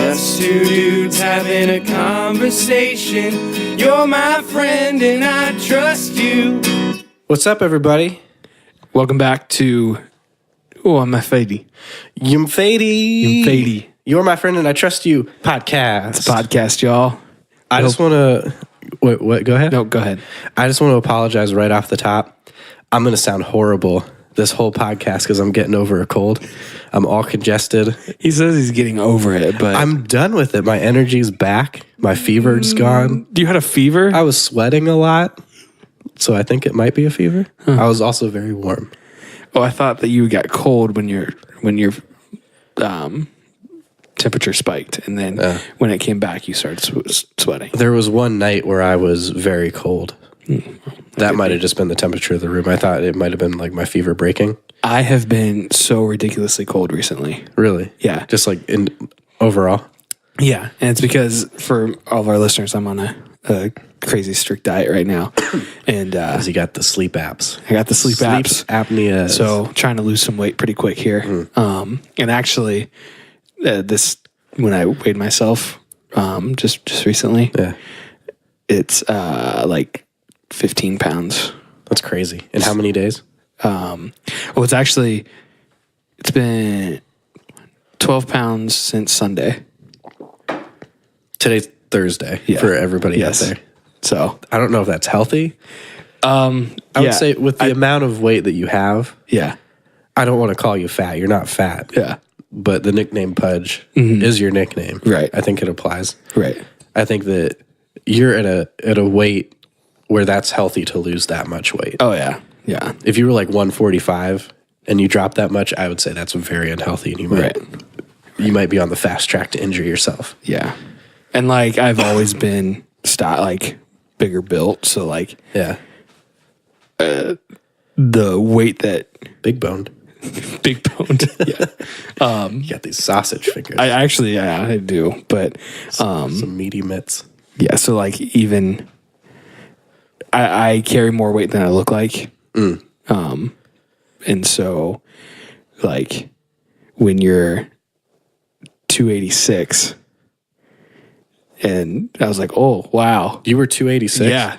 Just two dudes having a conversation. You're my friend and I trust you. What's up, everybody? Welcome back to YMFAITY. YMFAITY. You're my friend and I trust you podcast. It's a podcast, y'all. I just want to... What? Go ahead. No, go ahead. I just want to apologize right off the top. I'm going to sound horrible this whole podcast because I'm getting over a cold. I'm all congested. He says he's getting over it, but... I'm done with it. My energy's back. My fever's gone. You had a fever? I was sweating a lot, so I think it might be a fever. I was also very warm. Oh, I thought that you got cold when your temperature spiked, and then when it came back, you started sweating. There was one night where I was very cold. That might have just been the temperature of the room. I thought it might have been like my fever breaking. I have been so ridiculously cold recently. Really? Yeah. Just like in overall? Yeah, and it's because for all of our listeners, I'm on a crazy strict diet right now, and Because you got the sleep apps. I got the sleep apps. Apnea. So trying to lose some weight pretty quick here. And actually, this when I weighed myself just recently, it's like 15 pounds. That's crazy. In how many days? It's been 12 pounds since Sunday. Today's Thursday for everybody out there. So I don't know if that's healthy. I would say with the amount of weight that you have, I don't want to call you fat. You're not fat. Yeah. But the nickname Pudge is your nickname. Right. I think it applies. Right. I think that you're at a weight where that's healthy to lose that much weight. Oh, yeah. Yeah. If you were like 145 and you drop that much, I would say that's very unhealthy, and you might be on the fast track to injure yourself. Yeah. And like I've always been bigger built, so like the weight that big boned. Yeah. You got these sausage fingers. I do, but some meaty mitts. Yeah, so like even I carry more weight than I look like. And so like when you're 286 and I was like, oh wow. You were 286? Yeah.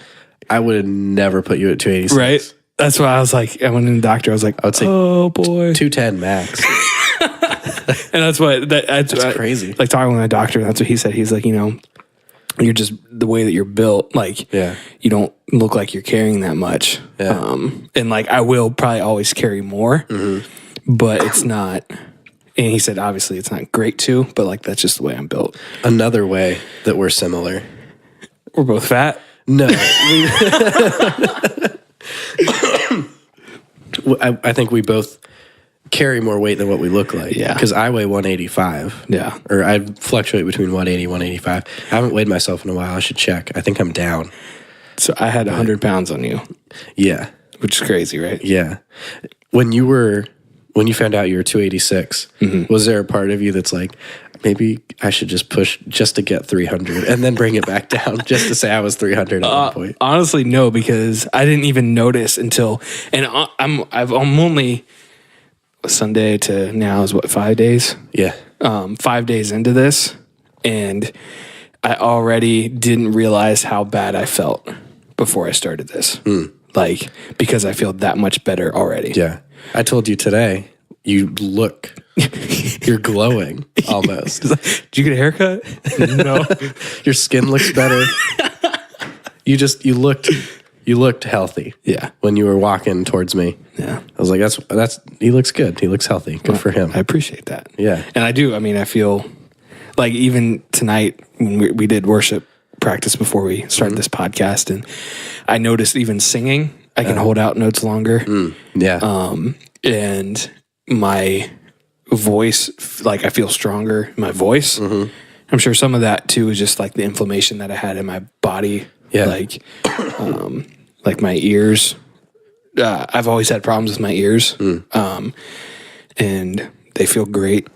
I would have never put you at 286. Right? That's why I was like, I went to the doctor, I was like, I would say oh boy. 210 max. And that's crazy. Like talking with my doctor, that's what he said. He's like, you're just the way that you're built, like you don't look like you're carrying that much. Yeah. And like I will probably always carry more, but it's not. And he said, obviously, it's not great too, but like that's just the way I'm built. Another way that we're similar. We're both fat. No. I think we both carry more weight than what we look like. Yeah. Because I weigh 185. Yeah. Or I fluctuate between 180 and 185. I haven't weighed myself in a while. I should check. I think I'm down. So I had 100 pounds on you. Yeah. Which is crazy, right? Yeah. When you found out you were 286, was there a part of you that's like, maybe I should just push just to get 300 and then bring it back down just to say I was 300 at one point? Honestly, no, because I didn't even notice until, and I'm only Sunday to now is what, 5 days? Yeah. 5 days into this, and I already didn't realize how bad I felt before I started this. Like, because I feel that much better already. Yeah. I told you today, you're glowing almost. Did you get a haircut? No. Your skin looks better. You looked healthy. Yeah. When you were walking towards me. Yeah. I was like, that's he looks good. He looks healthy. Good for him. I appreciate that. Yeah. And I do. I mean, I feel like even tonight when we did worship practice before we started this podcast, and I noticed even singing, I can hold out notes longer. Yeah. And my voice, like I feel stronger in my voice. I'm sure some of that too is just like the inflammation that I had in my body. Yeah. Like my ears. I've always had problems with my ears. And they feel great.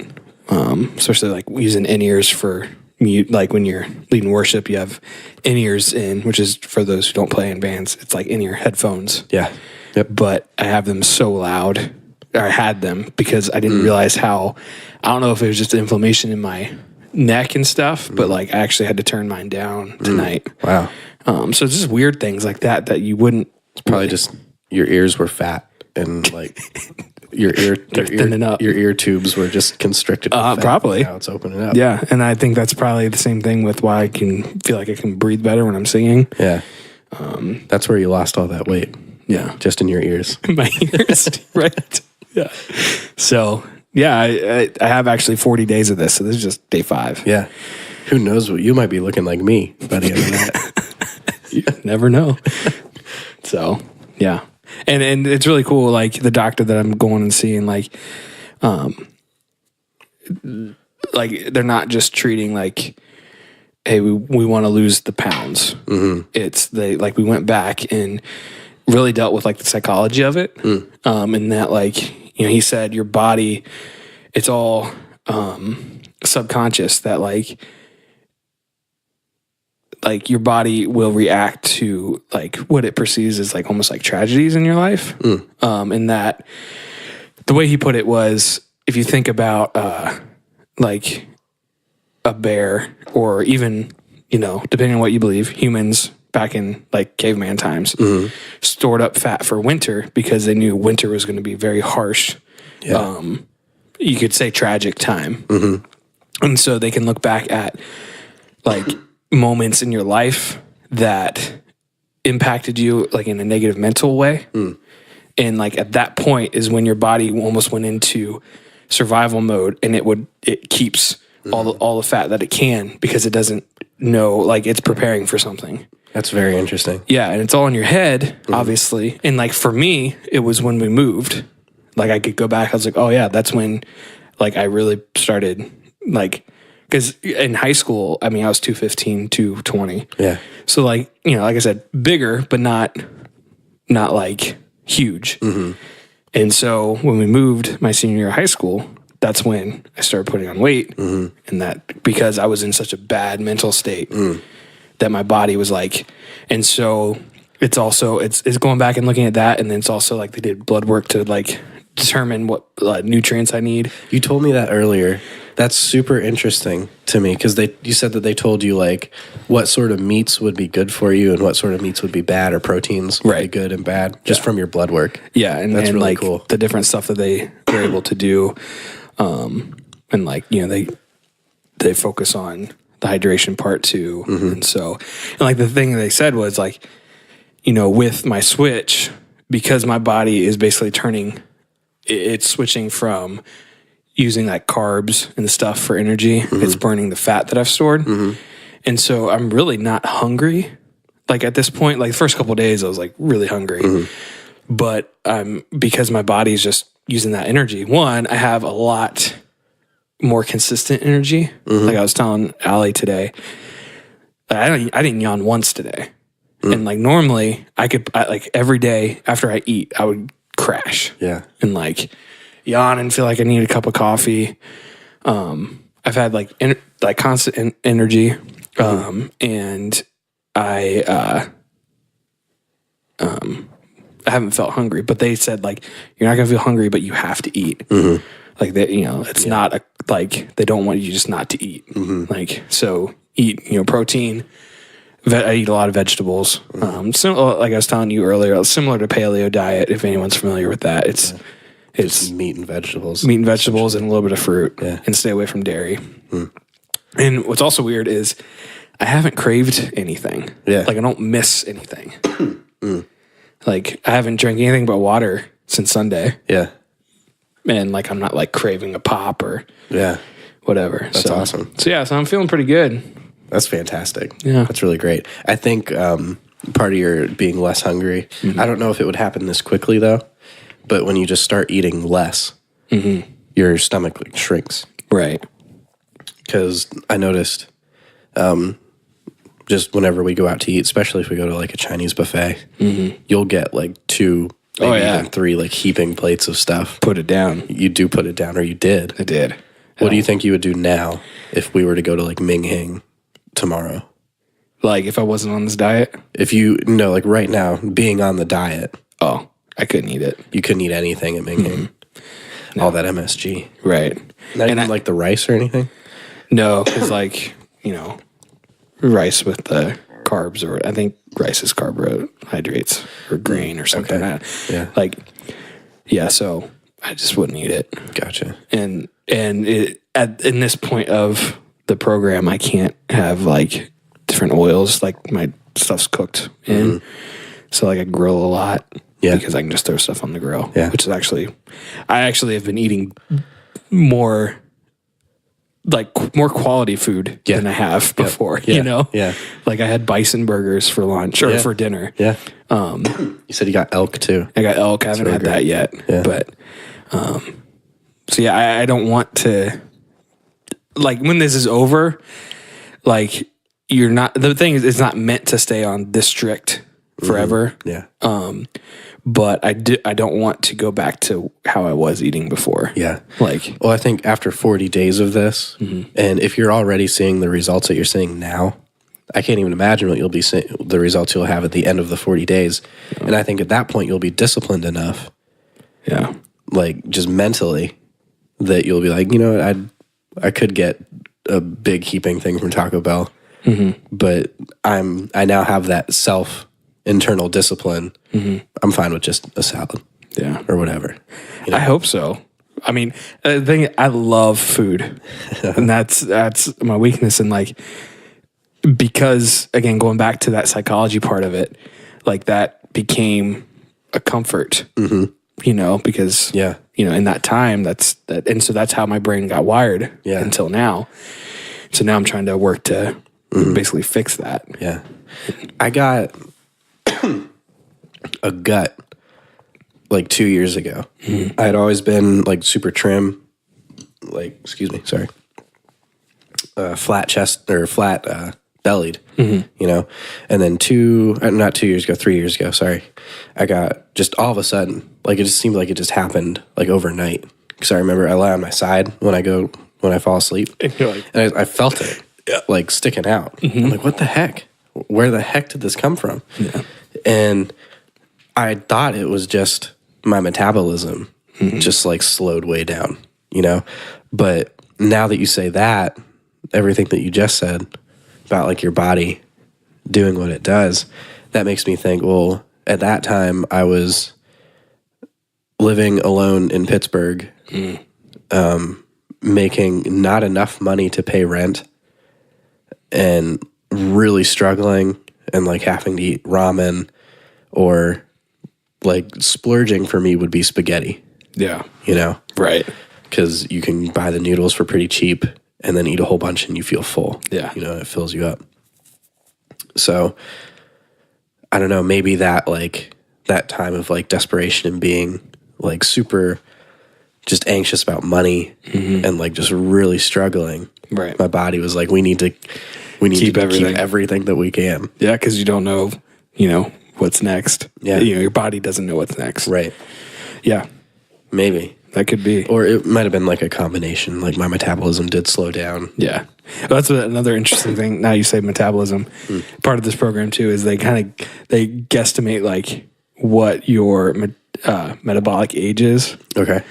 Especially like using in-ears for mute. Like when you're leading worship, you have in-ears in, which is for those who don't play in bands. It's like in-ear headphones. Yeah. Yep. But I have them so loud, or I had them because I didn't realize how, I don't know if it was just inflammation in my neck and stuff, but like I actually had to turn mine down tonight. Wow. So it's just weird things like that you wouldn't. It's probably just your ears were fat and like your ear tubes were just constricted. With fat. Probably. Now it's opening up. Yeah, and I think that's probably the same thing with why I can feel like I can breathe better when I'm singing. Yeah. That's where you lost all that weight. Yeah. Just in your ears. My ears, right? Yeah. So, yeah, I have actually 40 days of this. So this is just day 5. Yeah. Who knows what you might be looking like me by the end of that. You never know. So, yeah. And it's really cool. Like the doctor that I'm going and seeing, like they're not just treating like, hey, we want to lose the pounds. Mm-hmm. It's we went back and really dealt with like the psychology of it. And that like, you know, he said your body, it's all subconscious that like your body will react to like what it perceives as like almost like tragedies in your life. And that the way he put it was, if you think about like a bear, or even, you know, depending on what you believe, humans back in like caveman times stored up fat for winter because they knew winter was going to be very harsh. Yeah. You could say tragic time. And so they can look back at like moments in your life that impacted you like in a negative mental way. And like at that point is when your body almost went into survival mode, and it keeps all the fat that it can because it doesn't know, like it's preparing for something. That's very interesting. Yeah, and it's all in your head, obviously. And like for me, it was when we moved. Like I could go back, I was like, oh yeah, that's when like I really started like, because in high school, I mean, I was 215, 220. Yeah. So like, you know, like I said, bigger, but not like huge. And so when we moved my senior year of high school, that's when I started putting on weight. And that because I was in such a bad mental state that my body was like, and so it's also, it's going back and looking at that. And then it's also like they did blood work to like determine what nutrients I need. You told me that earlier. That's super interesting to me because you said that they told you like what sort of meats would be good for you and what sort of meats would be bad, or proteins would be good and bad just from your blood work. Yeah, and that's really cool. The different stuff that they were able to do, and like, you know, they focus on the hydration part too, and so, and like the thing they said was like, you know, with my switch, because my body is basically it's switching from using like carbs and stuff for energy. It's burning the fat that I've stored. And so I'm really not hungry. Like at this point, like the first couple of days I was like really hungry, but because my body's just using that energy. One, I have a lot more consistent energy. Like I was telling Allie today, I didn't yawn once today. And like normally I like every day after I eat, I would crash. Yeah. And like yawn and feel like I need a cup of coffee. I've had like constant energy, and I haven't felt hungry. But they said like you're not gonna feel hungry, but you have to eat. Like that, you know, it's not like they don't want you just not to eat. Like so, eat, you know, protein. I eat a lot of vegetables. Like I was telling you earlier, similar to paleo diet. If anyone's familiar with that, it's meat and vegetables, and a little bit of fruit, and stay away from dairy. And what's also weird is I haven't craved anything. Yeah, like I don't miss anything. Like I haven't drank anything but water since Sunday. Yeah, and like I'm not like craving a pop or whatever. That's awesome. So yeah, so I'm feeling pretty good. That's fantastic. Yeah, that's really great. I think part of your being less hungry. I don't know if it would happen this quickly though. But when you just start eating less, your stomach shrinks. Right. Because I noticed just whenever we go out to eat, especially if we go to like a Chinese buffet, you'll get like 2, maybe even 3 like heaping plates of stuff. Put it down. You do put it down, or you did. I did. What do you think you would do now if we were to go to like Ming Hing tomorrow? Like if I wasn't on this diet? If you, no, like right now, being on the diet. Oh. I couldn't eat it. You couldn't eat anything at Ming Hing. No. All that MSG. Right. Not even like the rice or anything? No, it's like, rice with the carbs, or I think rice is carbohydrates or grain or something like that. Yeah. Like, yeah, so I just wouldn't eat it. Gotcha. And in this point of the program, I can't have like different oils, like my stuff's cooked in. So like I grill a lot because I can just throw stuff on the grill, which is I actually have been eating more quality food than I have before, Yeah. Like I had bison burgers for lunch or for dinner. Yeah. You said you got elk too. I got elk. I haven't had that yet, but, so yeah, I don't want to, like when this is over, like the thing is, it's not meant to stay on this strict forever. Yeah. But I don't want to go back to how I was eating before. Yeah. Well, I think after 40 days of this, and if you're already seeing the results that you're seeing now, I can't even imagine what you'll be seeing, the results you'll have at the end of the 40 days. Yeah. And I think at that point you'll be disciplined enough. Yeah. Like just mentally that you'll be like, I could get a big heaping thing from Taco Bell, but I now have that internal discipline. I'm fine with just a salad, or whatever. I hope so. I mean, the thing, I love food, and that's my weakness. And like, because again, going back to that psychology part of it, like that became a comfort. Because in that time, and so that's how my brain got wired until now. So now I'm trying to work to basically fix that. Yeah, I got a gut like 2 years ago. I had always been like super trim, flat chest or flat bellied, and then 3 years ago, sorry, I got just all of a sudden, like it just seemed like it just happened like overnight. Because I remember I lie on my side when I fall asleep, and I felt it like sticking out. I'm like, what the heck? Where the heck did this come from? Yeah. And I thought it was just my metabolism just like slowed way down, But now that you say that, everything that you just said about like your body doing what it does, that makes me think, well, at that time I was living alone in Pittsburgh, making not enough money to pay rent and really struggling and like having to eat ramen, or like splurging for me would be spaghetti. Yeah. Right. Because you can buy the noodles for pretty cheap and then eat a whole bunch and you feel full. Yeah. It fills you up. So I don't know, maybe that time of like desperation and being like super just anxious about money and like just really struggling. Right. My body was like, we need to keep everything that we can. Yeah, because you don't know, what's next. Yeah. Your body doesn't know what's next. Right. Yeah. Maybe. That could be. Or it might have been like a combination. Like my metabolism did slow down. Yeah. Well, that's another interesting thing. Now you say metabolism. Part of this program too is they guesstimate like what your metabolic age is. Okay.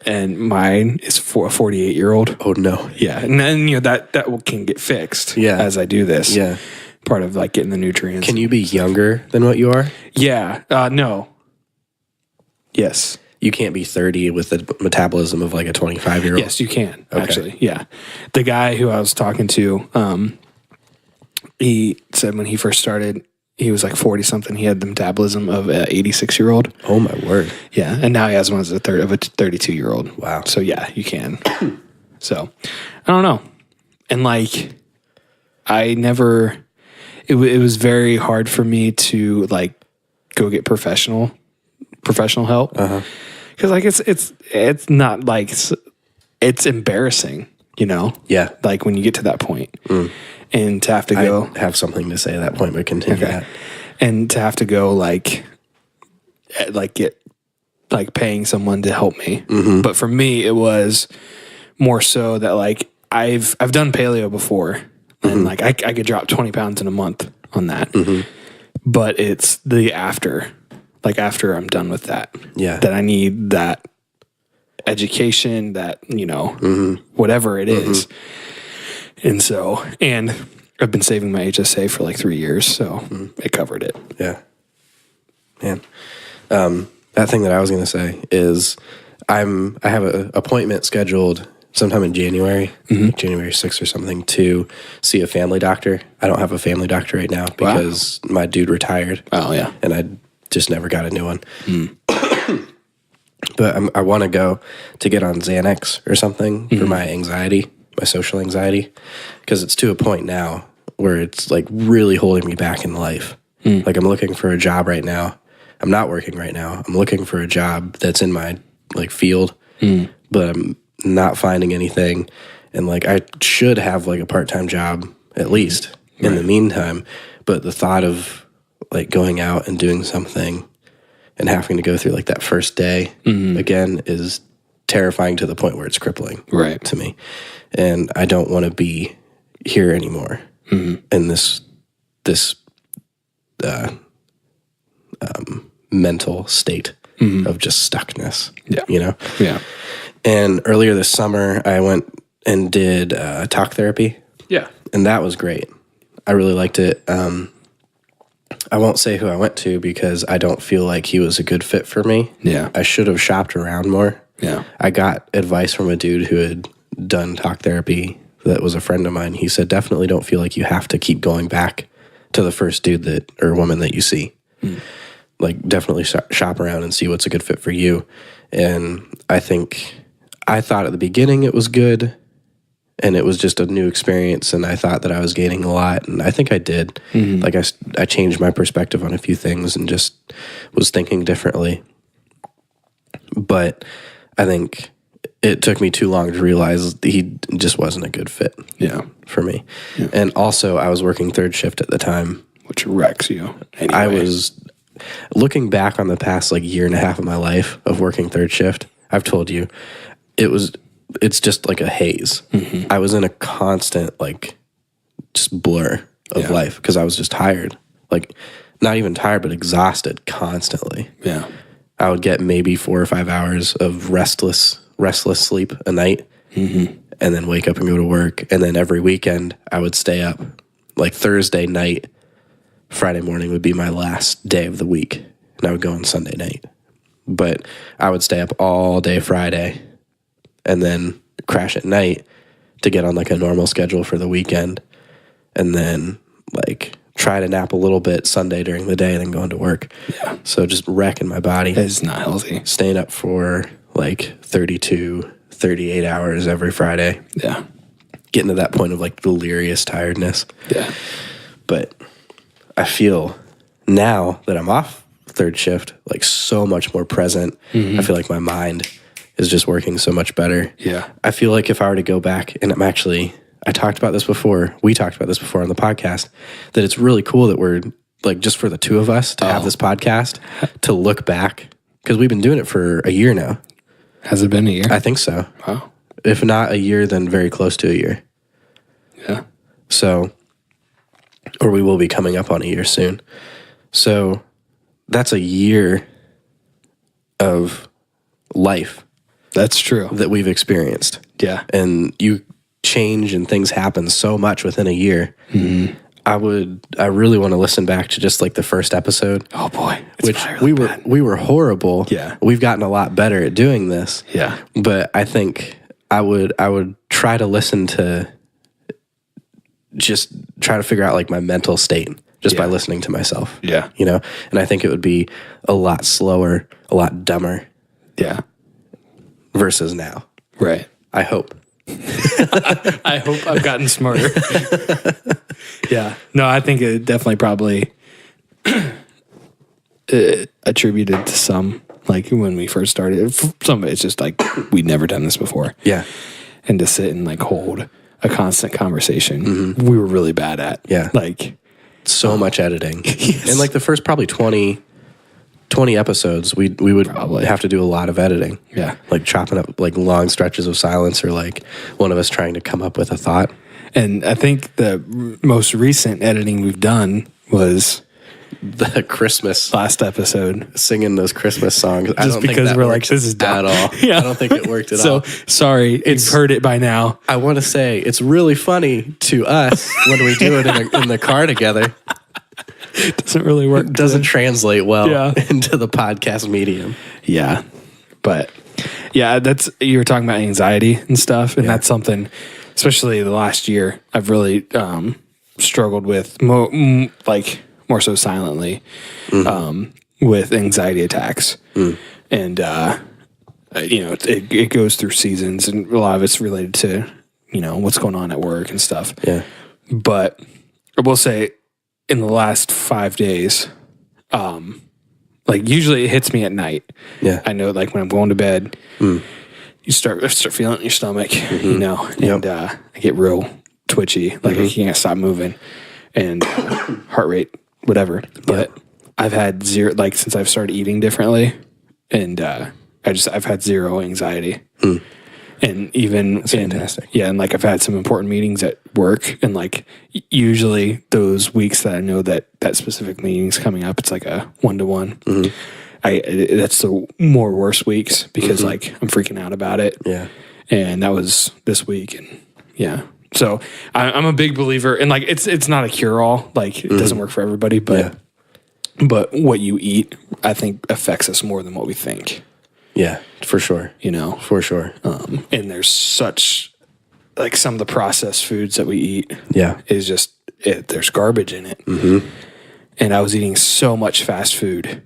And mine is for a 48-year-old. Oh no. Yeah. And then that can get fixed as I do this. Yeah. Part of like getting the nutrients. Can you be younger than what you are? Yeah. No. Yes. You can't be 30 with the metabolism of like a 25-year-old? Yes, you can, actually. Yeah. The guy who I was talking to, he said when he first started, he was like 40-something. He had the metabolism of an 86-year-old. Oh, my word. Yeah. And now he has one as a 32-year-old. Wow. So, yeah, you can. So, I don't know. And like, it was very hard for me to like go get professional help. Because like it's not like it's embarrassing, Yeah. like when you get to that point and to have to go I have something to say at that point, but continue that. And to have to go like get like paying someone to help me. But for me, it was more so that like I've done paleo before and like I could drop 20 pounds in a month on that. But it's the after I'm done with that, that I need that education, that, whatever it is. And so, and I've been saving my HSA for like 3 years, so it covered it. Yeah. Man. That thing that I was going to say is I have an appointment scheduled sometime in January, like January 6th or something, to see a family doctor. I don't have a family doctor right now because my dude retired. Oh, yeah. And I just never got a new one. But I want to go to get on Xanax or something for my anxiety, my social anxiety, because it's to a point now where it's like really holding me back in life. Like I'm looking for a job right now. I'm not working right now. I'm looking for a job that's in my like field, but I'm not finding anything. And like I should have like a part-time job at least in the meantime. But the thought of like going out and doing something and having to go through like that first day again is terrifying to the point where it's crippling to me. And I don't want to be here anymore in this mental state of just stuckness, you know? Yeah. And earlier this summer, I went and did talk therapy. Yeah. And that was great. I really liked it. I won't say who I went to because I don't feel like he was a good fit for me. Yeah. I should have shopped around more. Yeah. I got advice from a dude who had done talk therapy that was a friend of mine. He said, definitely don't feel like you have to keep going back to the first dude that or woman that you see. Like definitely shop around and see what's a good fit for you. And I thought at the beginning it was good and it was just a new experience and I thought that I was gaining a lot and I think I did. Like I changed my perspective on a few things and just was thinking differently. But I think it took me too long to realize he just wasn't a good fit for me. Yeah. And also I was working third shift at the time. Which wrecks you. Anyway. I was looking back on the past like year and a half of my life of working third shift. I've told you it's just like a haze. I was in a constant like just blur of life because I was just tired, like not even tired, but exhausted constantly. Yeah. I would get maybe 4 or 5 hours of restless sleep a night and then wake up and go to work. And then every weekend I would stay up like Thursday night. Friday morning would be my last day of the week, and I would go on Sunday night. But I would stay up all day Friday and then crash at night to get on like a normal schedule for the weekend, and then like try to nap a little bit Sunday during the day and then go into work. Yeah. So just wrecking my body. It's not healthy. Staying up for like 32, 38 hours every Friday. Yeah. Getting to that point of like delirious tiredness. Yeah. But I feel now that I'm off third shift, like so much more present. I feel like my mind is just working so much better. Yeah. I feel like if I were to go back, and we talked about this before on the podcast, that it's really cool that we're like just for the two of us to have this podcast, to look back, because we've been doing it for a year now. Has it been a year? I think so. Wow. If not a year, then very close to a year. Yeah. So, or we will be coming up on a year soon. So that's a year of life. That's true. That we've experienced. Yeah. And you change and things happen so much within a year. I really want to listen back to just like the first episode. Oh boy. Which we were horrible. Yeah. We've gotten a lot better at doing this. Yeah. But I think I would try to listen to just try to figure out like my mental state just by listening to myself. Yeah. You know? And I think it would be a lot slower, a lot dumber. Yeah. Versus now. Right. I hope. I hope I've gotten smarter. Yeah. No, I think it definitely probably attributed to some, like when we first started. Some of it's just like we'd never done this before. Yeah. And to sit and like hold a constant conversation, we were really bad at. Yeah. Like so much editing. Yes. And like the first probably 20 episodes, we would probably have to do a lot of editing. Yeah. Like chopping up like long stretches of silence or like one of us trying to come up with a thought. And I think the most recent editing we've done was the Christmas last episode, singing those Christmas songs. just I don't because think that we're worked like, this is dumb. at all. Yeah. I don't think it worked at all. So sorry, you've heard it by now. I want to say it's really funny to us when we do it in the car together. It doesn't really work. It doesn't translate well Yeah. into the podcast medium. Yeah. But yeah, you were talking about anxiety and stuff. And that's something, especially the last year, I've really struggled with more so silently with anxiety attacks. And, it goes through seasons, and a lot of it's related to, what's going on at work and stuff. Yeah. But I will say in the last 5 days, usually it hits me at night. Yeah. I know, when I'm going to bed, you start feeling it in your stomach, and I get real twitchy, I can't stop moving, and heart rate, whatever. But I've had zero, since I've started eating differently, and I've had zero anxiety. And even that's fantastic. And I've had some important meetings at work, and usually those weeks that I know that specific meeting's coming up, it's like a 1-to-1. That's the more worse weeks because I'm freaking out about it. Yeah. And that was this week, and so I'm a big believer, and it's not a cure all. It doesn't work for everybody, but what you eat, I think, affects us more than what we think. Yeah, for sure. For sure. And there's such, some of the processed foods that we eat. Yeah. Is just, there's garbage in it. And I was eating so much fast food.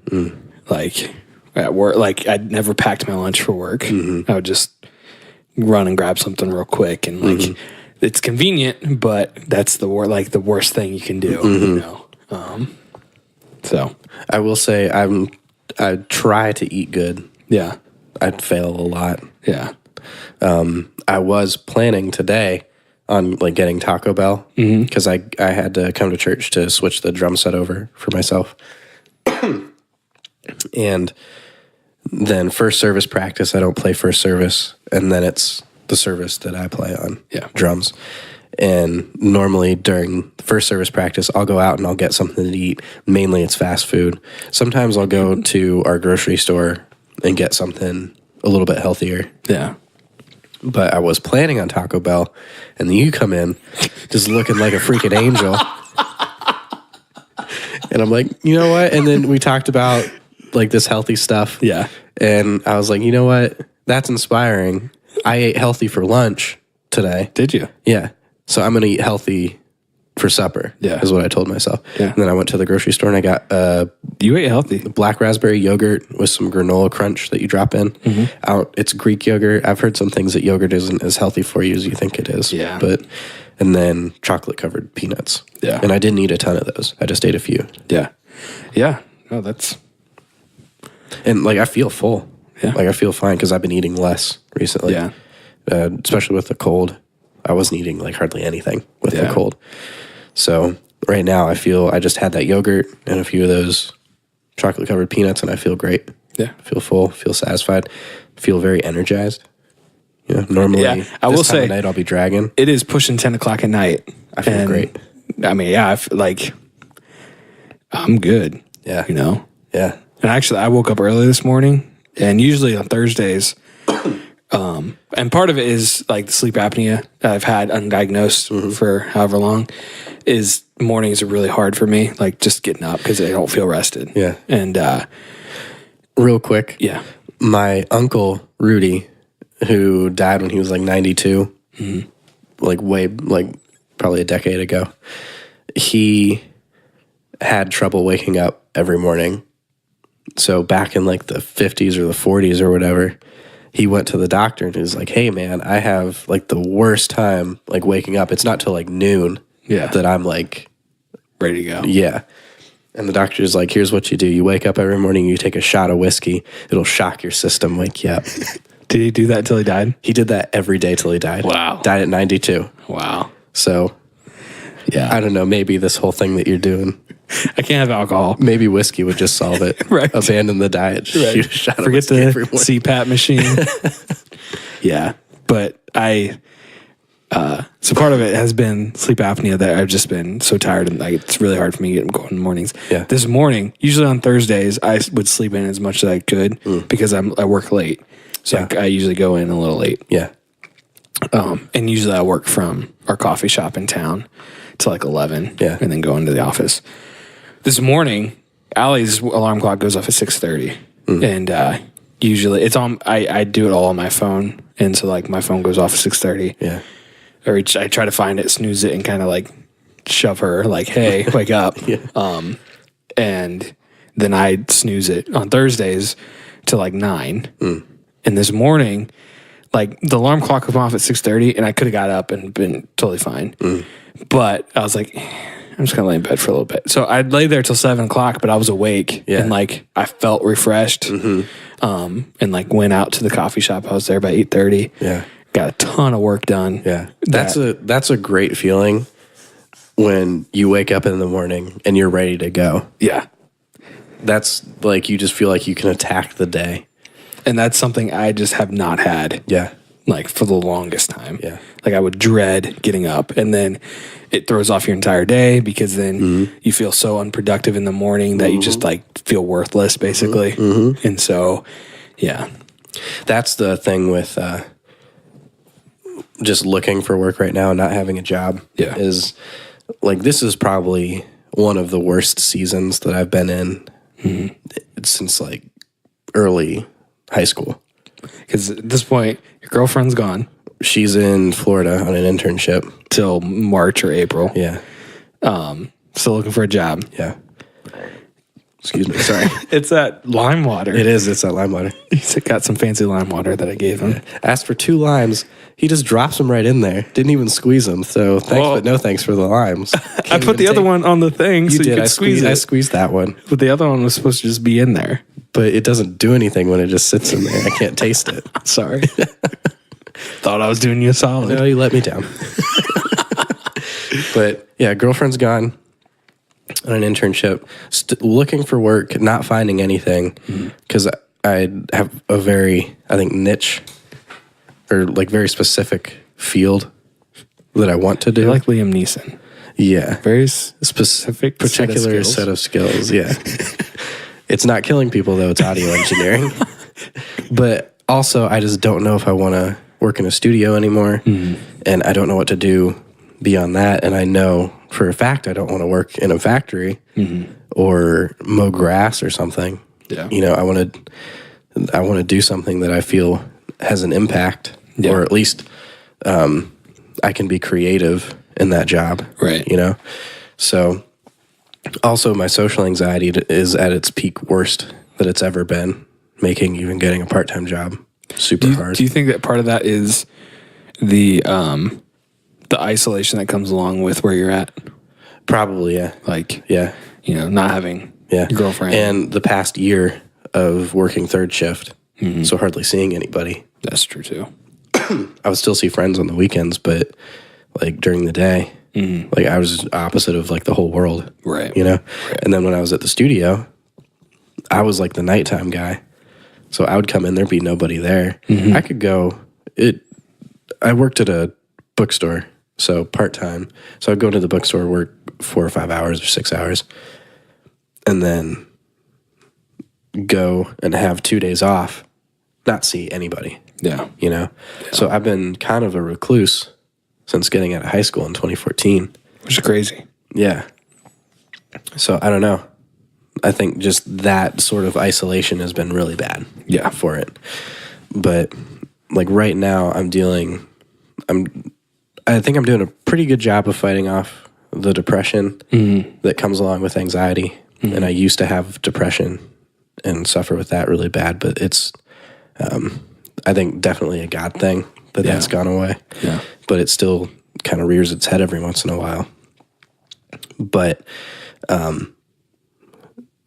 At work, I'd never packed my lunch for work. I would just run and grab something real quick. And it's convenient, but that's the worst thing you can do, So I will say I try to eat good. Yeah. I'd fail a lot. Yeah. I was planning today on getting Taco Bell because I had to come to church to switch the drum set over for myself. And then first service practice, I don't play first service. And then it's the service that I play on, drums. And normally during first service practice, I'll go out and I'll get something to eat. Mainly it's fast food. Sometimes I'll go to our grocery store and get something a little bit healthier. Yeah. But I was planning on Taco Bell, and then you come in just looking like a freaking angel. And I'm like, you know what? And then we talked about this healthy stuff. Yeah. And I was like, you know what? That's inspiring. I ate healthy for lunch today. Did you? Yeah. So I'm going to eat healthy for supper. Yeah. Is what I told myself. Yeah. And then I went to the grocery store and I got you ate healthy. Black raspberry yogurt with some granola crunch that you drop in. It's Greek yogurt. I've heard some things that yogurt isn't as healthy for you as you think it is. Yeah. And then chocolate covered peanuts. Yeah. And I didn't eat a ton of those. I just ate a few. Yeah. Yeah. No, that's. And I feel full. Yeah. I feel fine because I've been eating less recently. Yeah. Especially with the cold. I wasn't eating hardly anything with the cold. So right now I just had that yogurt and a few of those chocolate covered peanuts and I feel great. Yeah. I feel full, feel satisfied, feel very energized. Normally I will say at night I'll be dragging. It is pushing 10 o'clock at night. I feel great. I mean, I feel I'm good. Yeah. Yeah. And actually I woke up early this morning, and usually on Thursdays, and part of it is the sleep apnea that I've had undiagnosed for however long, is mornings are really hard for me, just getting up because I don't feel rested. Yeah. And real quick. Yeah. My uncle Rudy, who died when he was 92, probably a decade ago, he had trouble waking up every morning. So back in the 50s or the 40s or whatever, he went to the doctor and he was like, hey man, I have the worst time waking up. It's not till noon that I'm ready to go. Yeah. And the doctor's like, here's what you do. You wake up every morning, you take a shot of whiskey. It'll shock your system, wake you up. Did he do that until he died? He did that every day till he died. Wow. Died at 92. Wow. So, yeah. I don't know, maybe this whole thing that you're doing, I can't have alcohol. maybe whiskey would just solve it. Right. Abandon the diet. Just shoot a shot of Forget whiskey the every morning. CPAP machine. Yeah. But I So part of it has been sleep apnea that I've just been so tired and like it's really hard for me to get going in the mornings. Yeah. This morning, usually on Thursdays, I would sleep in as much as I could because I work late. So I usually go in a little late. Yeah. And usually I work from our coffee shop in town to like 11 and then go into the office. This morning, Allie's alarm clock goes off at 6:30 and usually it's on, I do it all on my phone. And so like my phone goes off at 6:30. Yeah. Or I try to find it, snooze it, and kind of like shove her, like, "Hey, wake up!" And then I snooze it on Thursdays to like 9. And this morning, like the alarm clock went off at 6:30, and I could have got up and been totally fine. But I was like, I'm just gonna lay in bed for a little bit. So I'd lay there till 7 o'clock, but I was awake and like I felt refreshed. And like went out to the coffee shop. I was there by 8:30. Yeah. Got a ton of work done. Yeah. That's a great feeling when you wake up in the morning and you're ready to go. Yeah. That's like you just feel like you can attack the day. And that's something I just have not had. Yeah. Like for the longest time. Yeah. Like I would dread getting up and then it throws off your entire day because then you feel so unproductive in the morning that you just like feel worthless basically. And so, yeah. That's the thing with just looking for work right now and not having a job is like this is probably one of the worst seasons that I've been in since like early high school. Because at this point, your girlfriend's gone. She's in Florida on an internship. Till March or April. Yeah. Still looking for a job. Yeah. Excuse me. Sorry. It's at lime water. It is. It's at lime water. He's got some fancy lime water that I gave him. Asked for 2 limes. He just drops them right in there. Didn't even squeeze them. So thanks, but no thanks for the limes. I put the other one on the thing so you could squeeze it. I squeezed that one. But the other one was supposed to just be in there. But it doesn't do anything when it just sits in there. I can't taste it. Sorry. Thought I was doing you a solid. No, you let me down. But yeah, girlfriend's gone on an internship, looking for work, not finding anything because I have a very, I think, niche or like very specific field that I want to do. You're like Liam Neeson. Yeah. Very specific, particular set of skills. Yeah. It's not killing people though. It's audio engineering. But also I just don't know if I want to work in a studio anymore. And I don't know what to do beyond that. And I know for a fact I don't want to work in a factory or mow grass or something. Yeah. You know, I want to do something that I feel has an impact or at least I can be creative in that job. Right. You know? So also my social anxiety is at its peak worst that it's ever been, making even getting a part-time job super hard. Do you think that part of that is the isolation that comes along with where you're at? Probably, yeah. Like, yeah. You know, not having your girlfriend. And the past year of working third shift, so hardly seeing anybody. That's true too. I would still see friends on the weekends, but like during the day, like I was opposite of like the whole world. Right. You know? Right. And then when I was at the studio, I was like the nighttime guy. So I would come in, there'd be nobody there. I could go, I worked at a bookstore, so part-time. So I'd go to the bookstore, work 4 or 5 hours or 6 hours, and then go and have 2 days off, not see anybody. Yeah. You know? Yeah. So I've been kind of a recluse since getting out of high school in 2014. Which is crazy. Yeah. So I don't know. I think just that sort of isolation has been really bad for it. But like right now I think I'm doing a pretty good job of fighting off the depression that comes along with anxiety. And I used to have depression and suffer with that really bad, but it's, I think definitely a God thing that that's gone away. Yeah. But it still kind of rears its head every once in a while. But,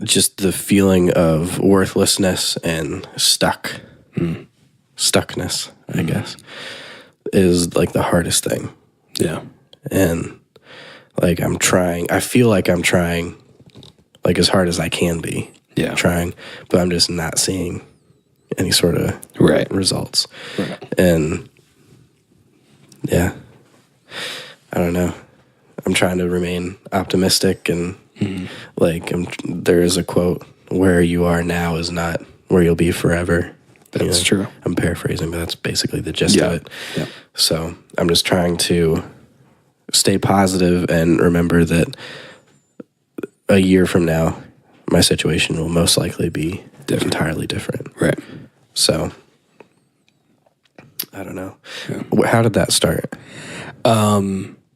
just the feeling of worthlessness and stuckness, I guess, is like the hardest thing. Yeah. And like I feel like I'm trying like as hard as I can be. Yeah. Trying, but I'm just not seeing any sort of results. Right. And yeah, I don't know. I'm trying to remain optimistic, and like there is a quote, "Where you are now is not where you'll be forever." That's true. I'm paraphrasing, but that's basically the gist of it. Yeah. So I'm just trying to stay positive and remember that a year from now, my situation will most likely be entirely different. Right. So I don't know. How did that start?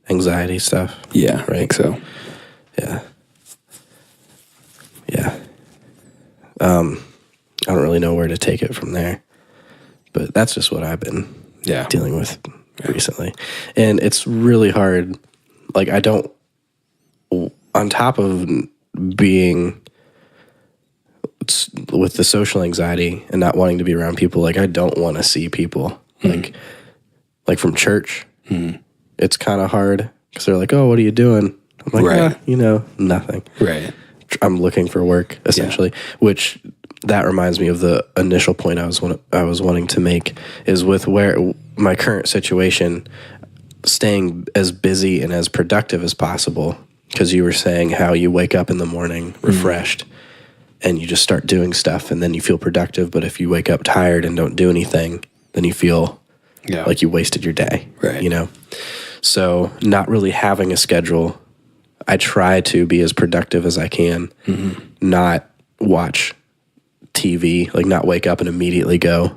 Anxiety stuff. Yeah, right. I think so. Yeah. Yeah. I don't really know where to take it from there, but that's just what I've been dealing with recently. And it's really hard. Like, I don't, on top of being with the social anxiety and not wanting to be around people, like, I don't want to see people. Like from church, it's kind of hard because they're like, "Oh, what are you doing?" I'm like, nothing. Right. I'm looking for work, essentially, which that reminds me of the initial point I was wanting to make is with where my current situation, staying as busy and as productive as possible, because you were saying how you wake up in the morning refreshed and you just start doing stuff and then you feel productive. But if you wake up tired and don't do anything, then you feel like you wasted your day, right? So not really having a schedule, I try to be as productive as I can, not watch TV, like not wake up and immediately go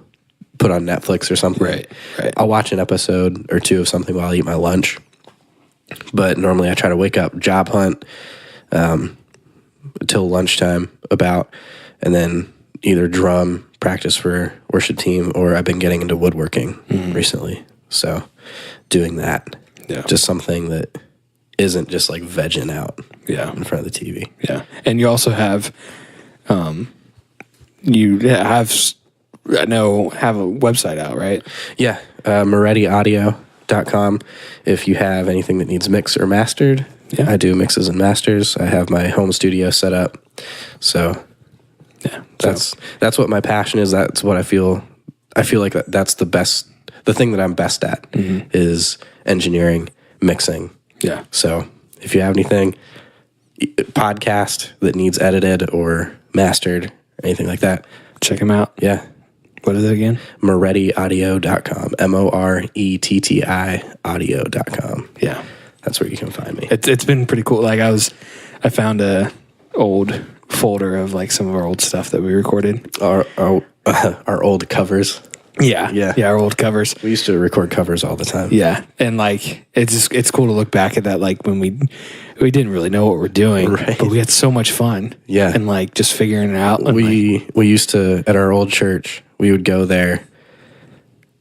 put on Netflix or something. Right. I'll watch an episode or two of something while I eat my lunch. But normally I try to wake up, job hunt till lunchtime and then either drum, practice for worship team, or I've been getting into woodworking recently. So doing that, just something that isn't just like vegging out in front of the TV. Yeah. And you also have, have a website out, right? Yeah. MorettiAudio.com. If you have anything that needs mixed or mastered, I do mixes and masters. I have my home studio set up. So that's what my passion is. That's what I feel like that's the thing that I'm best at is engineering, mixing. Yeah. So if you have anything, podcast that needs edited or mastered, anything like that, check them out. Yeah. What is it again? MorettiAudio.com. MORETTI audio.com. Yeah. That's where you can find me. It's been pretty cool. Like I found a old folder of like some of our old stuff that we recorded. Our old covers. Yeah, our old covers. We used to record covers all the time. Yeah, and like it's cool to look back at that. Like when we didn't really know what we're doing, but we had so much fun. Yeah, and like just figuring it out. We used to, at our old church, we would go there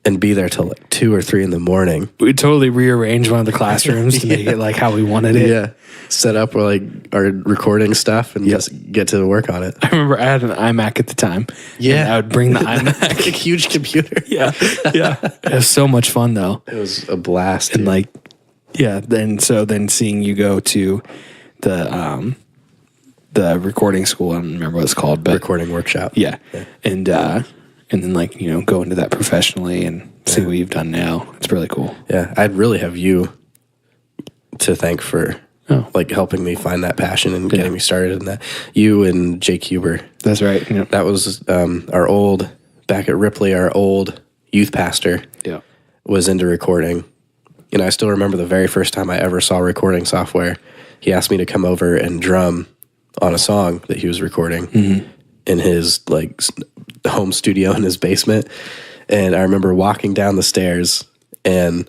and be there till like 2 or 3 in the morning. We'd totally rearrange one of the classrooms to make it like how we wanted it. Yeah, set up like our recording stuff and just get to work on it. I remember I had an iMac at the time. Yeah, I would bring the iMac, a huge computer. Yeah. It was so much fun though. It was a blast. And like, then seeing you go to the recording school, I don't remember what it's called, but recording workshop. Yeah. And then like, go into that professionally and see what you've done now. It's really cool. Yeah. I'd really have you to thank for like helping me find that passion and getting me started in that. You and Jake Huber. That's right. Yeah. That was back at Ripley, our old youth pastor was into recording. And I still remember the very first time I ever saw recording software. He asked me to come over and drum on a song that he was recording in his like home studio in his basement. And I remember walking down the stairs and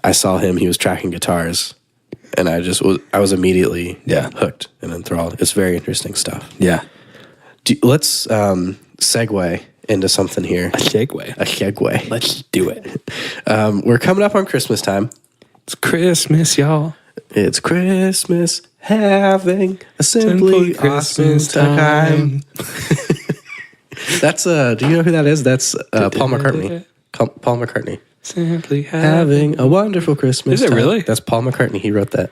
I saw him, he was tracking guitars, and I was immediately hooked and enthralled. It's very interesting stuff. Yeah. Let's segue into something here. A segue. Let's do it. We're coming up on Christmas time. It's Christmas, y'all. It's Christmas, having a simply Christmas time. That's do you know who that is? That's Paul McCartney. Paul McCartney. Simply having a wonderful Christmas. Is it really? That's Paul McCartney. He wrote that.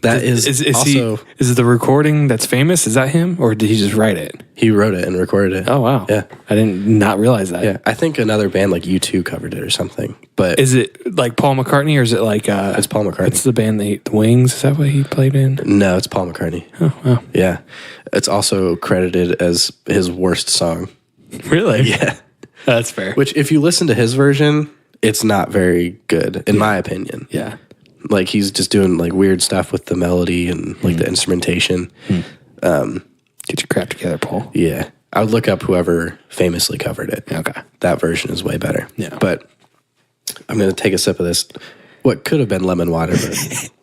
That is also... Is it the recording that's famous? Is that him? Or did he just write it? He wrote it and recorded it. Oh, wow. Yeah. I didn't not realize that. Yeah. I think another band like U2 covered it or something. But is it like Paul McCartney or is it like... it's Paul McCartney. It's the band, the Wings. Is that what he played in? No, it's Paul McCartney. Oh, wow. Yeah. It's also credited as his worst song. Really? Yeah. That's fair. Which, if you listen to his version, it's not very good, in my opinion. Yeah. Like, he's just doing, like, weird stuff with the melody and, like, the instrumentation. Get your crap together, Paul. Yeah. I would look up whoever famously covered it. Okay. That version is way better. Yeah. But I'm going to take a sip of this. What could have been lemon water.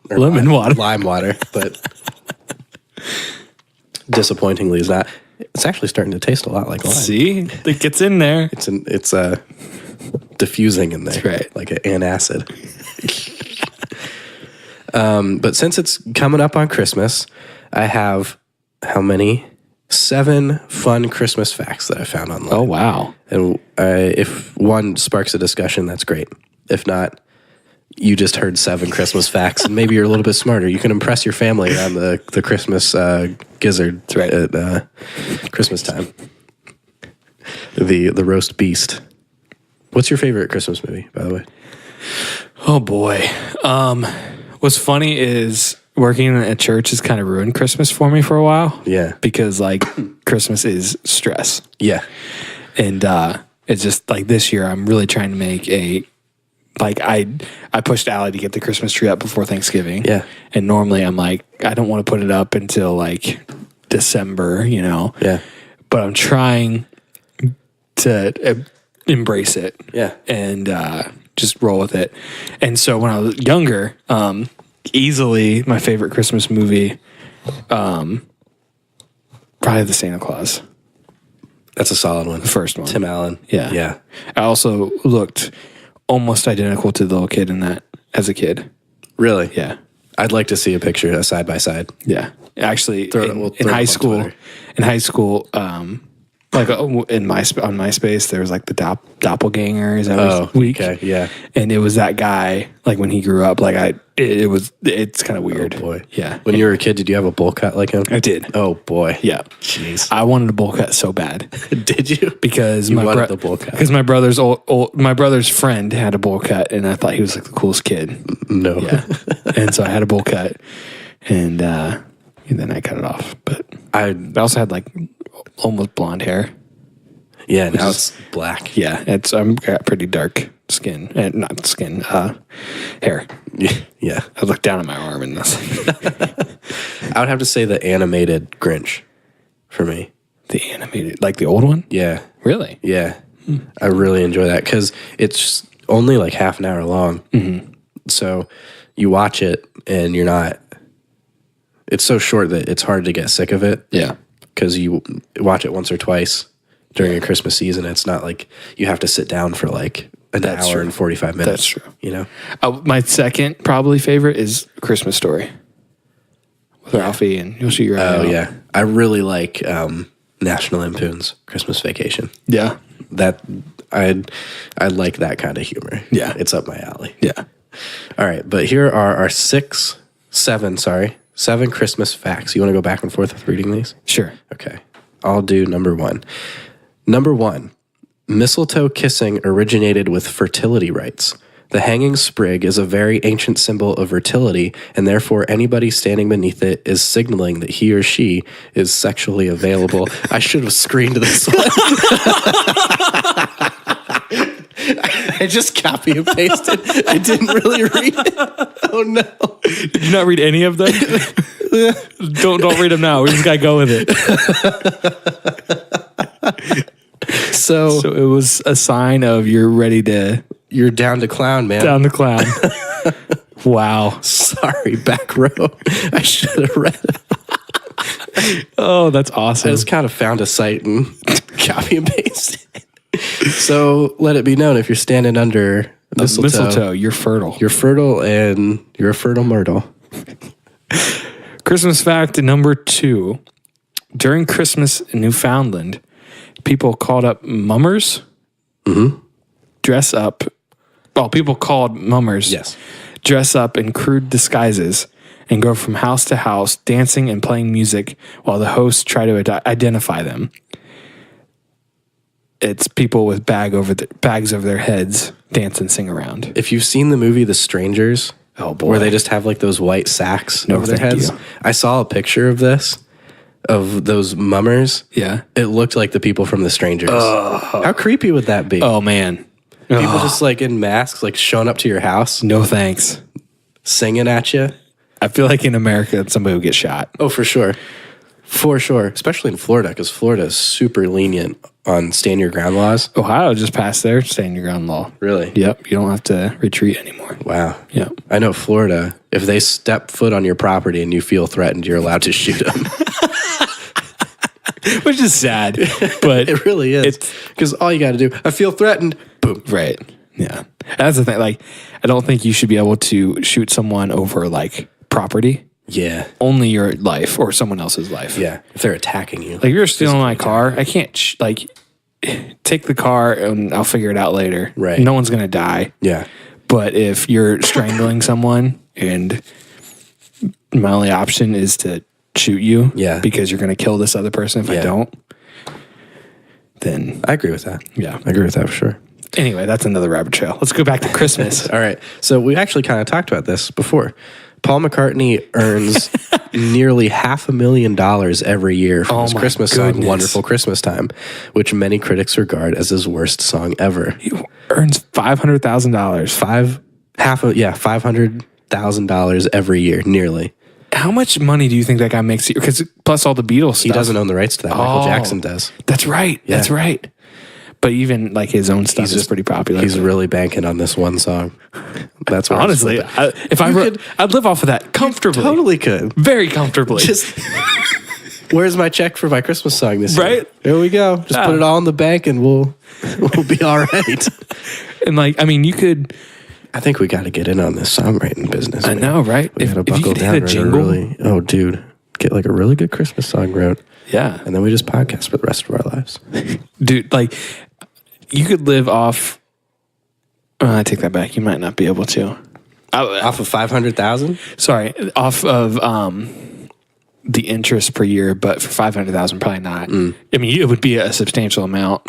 But, Lemon water. Lime water. But disappointingly is not. It's actually starting to taste a lot like lime. See? It gets in there. It's diffusing in there. That's right. Like an antacid. But since it's coming up on Christmas, I have how many? 7 fun Christmas facts that I found online. Oh, wow. And if one sparks a discussion, that's great. If not, you just heard 7 Christmas facts, and maybe you're a little bit smarter. You can impress your family on the Christmas gizzard at Christmas time. The roast beast. What's your favorite Christmas movie, by the way? Oh, boy. What's funny is working at church has kind of ruined Christmas for me for a while. Yeah. Because, like, Christmas is stress. Yeah. And it's just, like, this year I'm really trying to make I pushed Allie to get the Christmas tree up before Thanksgiving. Yeah. And normally I'm like, I don't want to put it up until, like, December, you know? Yeah. But I'm trying to embrace it. Yeah. And just roll with it. And so when I was younger, easily my favorite Christmas movie, probably The Santa Claus. That's a solid one. The first one. Tim Allen. Yeah. Yeah. I also looked almost identical to the little kid in that as a kid. Really? Yeah. I'd like to see a picture side by side. Yeah. Actually, We'll in throw high it on school, Twitter. like on MySpace, there was like the doppelgangers. Oh, week. okay, yeah. And it was that guy. Like when he grew up, like it's kind of weird. Oh boy, yeah. When you were a kid, did you have a bowl cut like him? I did. Oh boy, Yeah. Jeez. I wanted a bowl cut so bad Did you? because You wanted the bowl cut. Because my brother's my brother's friend had a bowl cut, and I thought he was like the coolest kid. No. Yeah. And so I had a bowl cut, and then I cut it off. But I also had like almost blonde hair. Yeah, now it's black. Yeah, I'm got pretty dark skin, not skin, hair. Yeah. I look down at my arm and this. I would have to say the animated Grinch for me. The animated, like the old one? Yeah. Really? Yeah. I really enjoy that because it's only like half an hour long. Mm-hmm. So you watch it and you're not, it's so short that it's hard to get sick of it. Yeah. Because you watch it once or twice during a Christmas season. It's not like you have to sit down for like an hour and 45 minutes. That's true. You know? My second probably favorite is Christmas Story with Ralphie and You'll Shoot Your Eye Out. Yeah. I really like National Lampoon's Christmas Vacation. Yeah. That I like that kind of humor. Yeah. It's up my alley. Yeah. All right, but here are our seven Christmas facts. You want to go back and forth with reading these? Sure. Okay. I'll do number 1. Number 1, mistletoe kissing originated with fertility rites. The hanging sprig is a very ancient symbol of fertility, and therefore anybody standing beneath it is signaling that he or she is sexually available. I should have screened this one. I just copy and pasted. I didn't really read it. Oh no. Did you not read any of them? Don't read them now. We just gotta go with it. So it was a sign of you're down to clown, man. down the clown. Wow. Sorry, back row. I should have read it. Oh, that's I awesome. just kind of found a site and copy and pasted it. So let it be known, if you're standing under Mistletoe, you're fertile. you're fertile and you're a fertile myrtle. Christmas fact number 2. During Christmas in Newfoundland, people called up mummers. Mm-hmm. People called mummers. Yes. Dress up in crude disguises and go from house to house, dancing and playing music while the hosts try to identify them. It's people with bags over their heads dance and sing around. If you've seen the movie The Strangers, oh boy, where they just have like those white sacks over their thank heads, you. I saw a picture of this, of those mummers. Yeah. It looked like the people from The Strangers. How creepy would that be? Oh man. People just like in masks, like showing up to your house, No thanks. singing at you. I feel like in America, somebody would get shot. Oh, for sure. For sure. Especially in Florida, because Florida is super lenient on stand your ground laws. Ohio just passed their stand your ground law. Really? Yep. You don't have to retreat anymore. Wow. Yep. I know Florida, if they step foot on your property and you feel threatened, you're allowed to shoot them. Which is sad, but It really is. Because all you got to do, I feel threatened, boom. right. Yeah. That's the thing. Like, I don't think you should be able to shoot someone over like property. Yeah. Only your life or someone else's life. Yeah. If they're attacking you. Like, if you're stealing my car, I can't take the car and I'll figure it out later. Right. No one's gonna die. Yeah. But if you're strangling someone and my only option is to shoot you, Yeah. because you're gonna kill this other person if I don't, then I agree with that. yeah. I agree with that for sure. Anyway, that's another rabbit trail. Let's go back to Christmas. All right. So we actually kind of talked about this before. Paul McCartney earns nearly $500,000 every year from his my Christmas song, goodness. Wonderful Christmas Time, which many critics regard as his worst song ever. He earns $500,000. $500,000 every year, nearly. How much money do you think that guy makes? Because plus all the Beatles stuff. He doesn't own the rights to that. Michael Oh. Jackson does. That's right. Yeah. That's right. But even like his own stuff is pretty popular. He's really banking on this one song. That's where honestly, I'd live off of that comfortably. totally could. Very comfortably. Just where's my check for my Christmas song this year? Right? There we go. Just put it all in the bank and we'll be all right. And like, I mean, you could. I think we got to get in on this songwriting business. I know, right? We got to If you buckle could down. hit a jingle, oh, dude, get like a really good Christmas song wrote, yeah, and then we just podcast for the rest of our lives. dude. Like, you could live off. I take that back. You might not be able to. Off of 500,000. Sorry, off of the interest per year, but for 500,000, probably not. I mean, it would be a substantial amount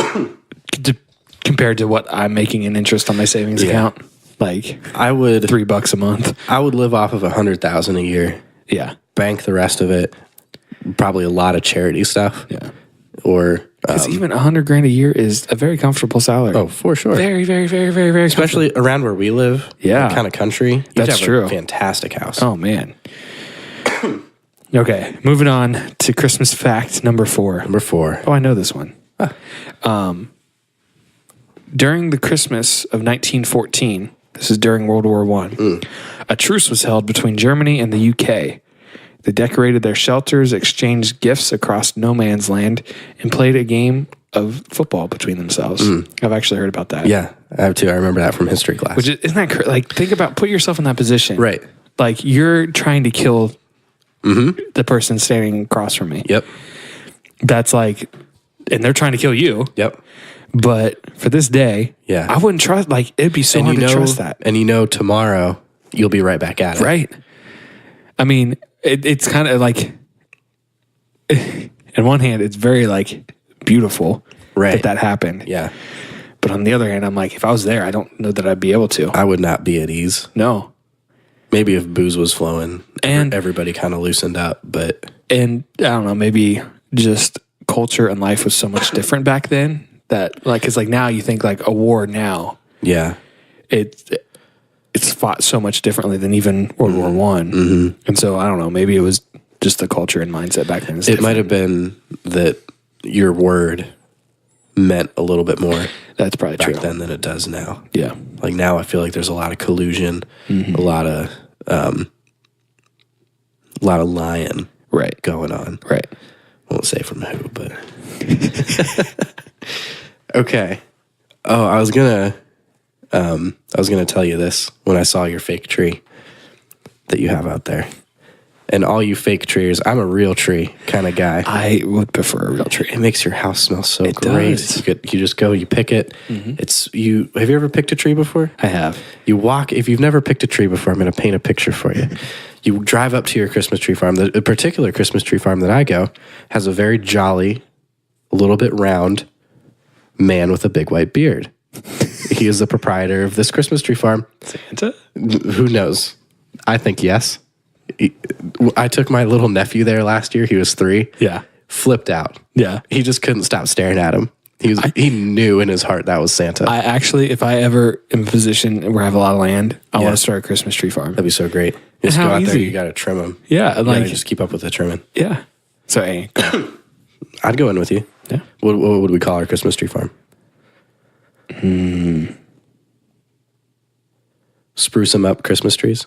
compared to what I'm making in interest on my savings account. Like, I would $3 a month. I would live off of 100,000 a year. Yeah, Bank the rest of it. Probably a lot of charity stuff. yeah. Or Because even $100,000 a year is a very comfortable salary. oh, for sure. Very, very, very, very, very. Especially around where we live. Yeah. Kind of country. You'd That's have true. A fantastic house. Oh man. Okay, moving on to Christmas fact number 4. Number 4. Oh, I know this one. During the Christmas of 1914, this is during World War I, a truce was held between Germany and the UK. They decorated their shelters, exchanged gifts across no man's land, and played a game of football between themselves. I've actually heard about that. Yeah, I have too. I remember that from history class. Which isn't that like, think about, put yourself in that position. Right. Like, you're trying to kill the person standing across from me. Yep. That's like, and they're trying to kill you. Yep. But for this day, Yeah. I wouldn't trust, like, it'd be so hard to trust that. And tomorrow you'll be right back at it. Right. I mean, it's kind of like, on one hand, it's very like beautiful that happened. Yeah. But on the other hand, I'm like, if I was there, I don't know that I'd be able to. I would not be at ease. No. Maybe if booze was flowing And- everybody kind of loosened up, but And I don't know, maybe just culture and life was so much different back then that, like, cause like now you think like a war now, yeah. it's fought so much differently than even World War One. And so I don't know, maybe it was just the culture and mindset back then. It might have been that your word meant a little bit more That's probably back true. then than it does now. Yeah. Like now I feel like there's a lot of collusion, a lot of lying Right. going on. Right. Won't say from who, but okay. Oh, I was gonna tell you this when I saw your fake tree that you have out there. And all you fake trees, I'm a real tree kind of guy. I would prefer a real tree. It makes your house smell so It great. does. You just go, you pick it. Have you ever picked a tree before? I have. You walk, if you've never picked a tree before, I'm going to paint a picture for you. You drive up to your Christmas tree farm. The particular Christmas tree farm that I go has a very jolly, a little bit round man with a big white beard. He is the proprietor of this Christmas tree farm. Santa? Who knows? I think yes. I took my little nephew there last year. He was 3. Yeah. Flipped out. Yeah. He just couldn't stop staring at him. He knew in his heart that was Santa. I actually, if I ever am in a position where I have a lot of land, I want to start a Christmas tree farm. That'd be so great. Just go how out there, easy. you got to trim them. Yeah. You Like, gotta just keep up with the trimming. yeah. So, hey, I'd go in with you. Yeah. What would we call our Christmas tree farm? Spruce them up Christmas trees?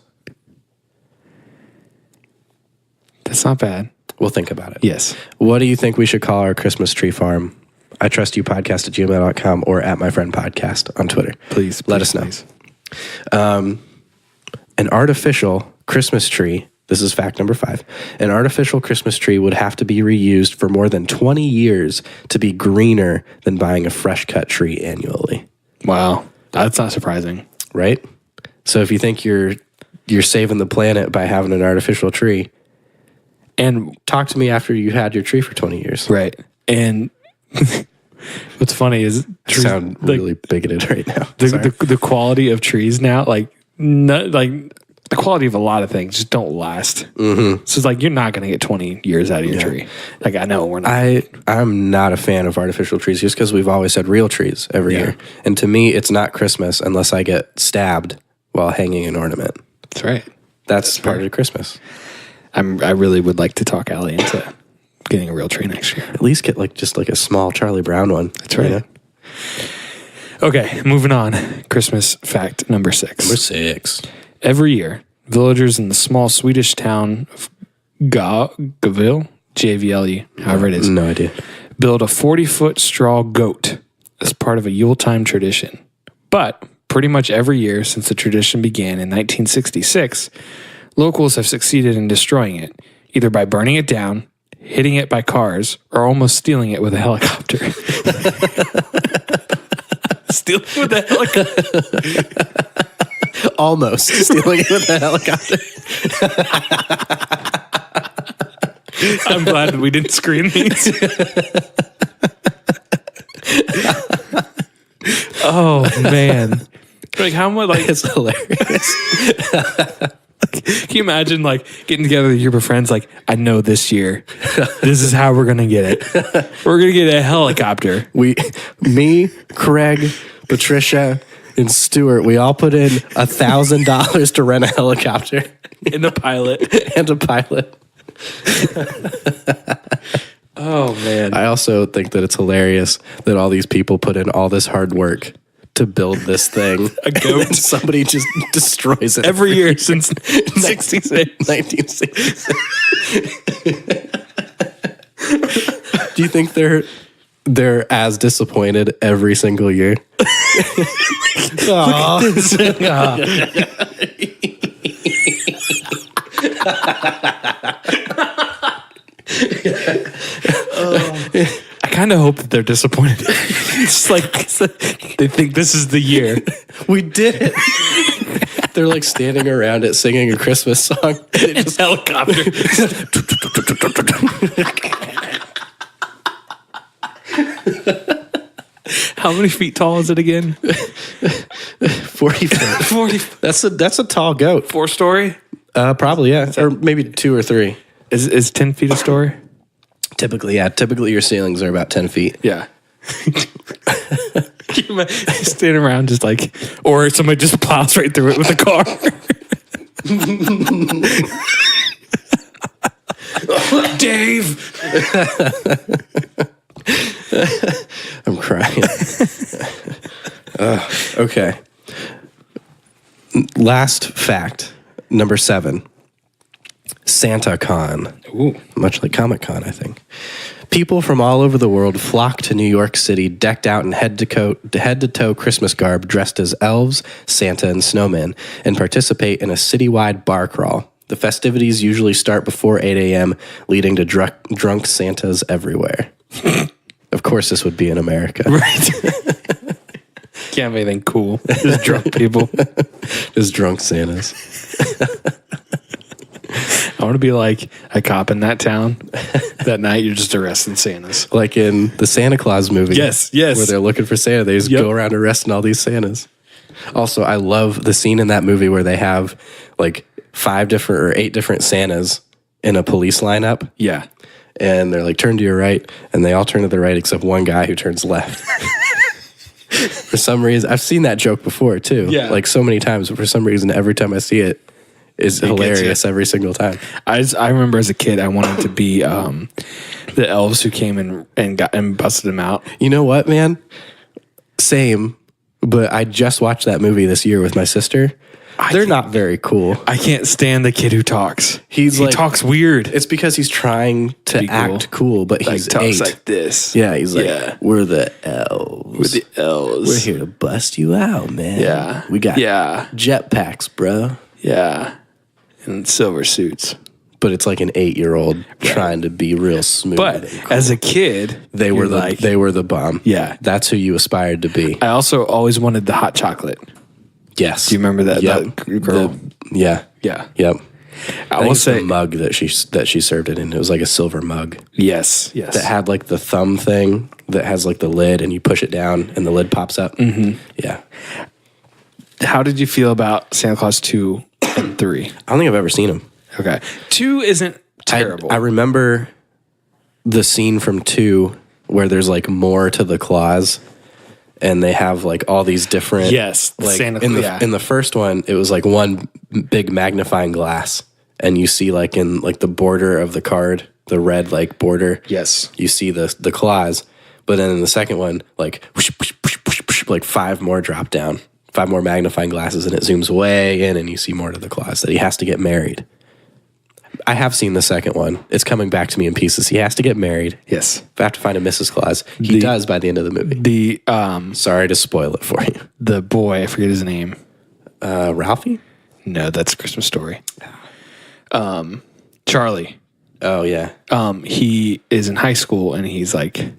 that's not bad. We'll think about it. Yes. What do you think we should call our Christmas tree farm? I trust you podcast at gmail.com or at my friend podcast on Twitter. Please. Let us know. An artificial Christmas tree. This is fact number 5. An artificial Christmas tree would have to be reused for more than 20 years to be greener than buying a fresh cut tree annually. Wow. That's not surprising. Right? So if you think you're saving the planet by having an artificial tree, and talk to me after you had your tree for 20 years. Right. And what's funny is I sound really bigoted right now. the quality of trees now, like the quality of a lot of things just don't last. Mm-hmm. So it's like you're not going to get 20 years out of your tree. Like I know we're not. I'm not a fan of artificial trees just because we've always had real trees every year. And to me, it's not Christmas unless I get stabbed while hanging an ornament. That's right. That's part of Christmas. I really would like to talk Allie into getting a real tree next year. At least get just a small Charlie Brown one. That's right. You know? Okay, moving on. Christmas fact number 6. Number 6. Every year, villagers in the small Swedish town of Gavle, G-A-V-L-E, however it is, No idea. build a 40-foot straw goat as part of a Yuletime tradition. But pretty much every year since the tradition began in 1966, locals have succeeded in destroying it, either by burning it down, hitting it by cars, or almost stealing it with a helicopter. Stealing it with a helicopter? Almost stealing it with a helicopter. I'm glad we didn't screen these. Oh, man. Like, how much, like, It's hilarious. can you imagine getting together with a group of friends? Like, I know this year, this is how we're gonna get it. We're gonna get a helicopter. Me, Craig, Patricia, and Stuart, we all put in $1,000 to rent a helicopter In the pilot. and a pilot. Oh man. I also think that it's hilarious that all these people put in all this hard work to build this thing. A goat. And somebody just destroys it Every year since 66. 1966. Do you think they're as disappointed every single year? I kind of hope that they're disappointed. It's like they think this is the year. We did it. They're standing around it singing a Christmas song. They just Helicopter. How many feet tall is it again? 40 foot. 40. That's a tall goat. 4-story? Probably, yeah. Or maybe 2 or 3. Is 10 feet a story? Typically, yeah. Typically your ceilings are about 10 feet. Yeah. Standing around just or somebody just plows right through it with a car. Dave. I'm crying. Okay. Last fact, number 7. SantaCon. Ooh. Much like Comic-Con, I think. People from all over the world flock to New York City, decked out in head-to-toe Christmas garb, dressed as elves, Santa, and snowmen, and participate in a citywide bar crawl. The festivities usually start before 8 a.m., leading to drunk Santas everywhere. Of course, this would be in America. Right. Can't have anything cool. Just drunk people. Just drunk Santas. I want to be like a cop in that town. That night, you're just arresting Santas. Like in the Santa Claus movie. Yes. Where they're looking for Santa. They just go around arresting all these Santas. Also, I love the scene in that movie where they have like 8 different Santas in a police lineup. Yeah. And they're like, turn to your right. And they all turn to the right except one guy who turns left. For some reason, I've seen that joke before too. Yeah. Like so many times, but for some reason, every time I see it, is hilarious every single time. I remember as a kid, I wanted to be the elves who came and busted him out. You know what, man? Same, but I just watched that movie this year with my sister. They're not very cool. I can't stand the kid who talks. He talks weird. It's because he's trying to act cool, but he's talks 8. like this. Yeah, he's like, we're the elves. We're the elves. We're here to bust you out, man. Yeah. We got jetpacks, bro. Yeah. And silver suits. But it's like an 8-year-old trying to be real smooth. But cool. as a kid, they were the bomb. Yeah. That's who you aspired to be. I also always wanted the hot chocolate. Yes. Do you remember that, that girl? Yeah. Yep. I will say the mug that she served it in. It was like a silver mug. Yes. That had like the thumb thing that has like the lid, and you push it down, and the lid pops up. Mm-hmm. Yeah. How did you feel about Santa Claus 2 and 3? I don't think I've ever seen them. Okay. 2 isn't terrible. I remember the scene from 2 where there's like more to the claws. And they have like all these different like Santa in the first one, it was like one big magnifying glass, and you see like in like the border of the card, the red like border. Yes, you see the claws, but then in the second one, like whoosh, whoosh, whoosh, whoosh, whoosh, like 5 more drop down, 5 more magnifying glasses, and it zooms way in, and you see more to the claws that he has to get married. I have seen the second one. It's coming back to me in pieces. He has to get married. Yes. If I have to find a Mrs. Claus, he does by the end of the movie. Sorry to spoil it for you. The boy, I forget his name. Ralphie? No, that's a Christmas Story. Charlie. Oh, yeah. He is in high school, and he's like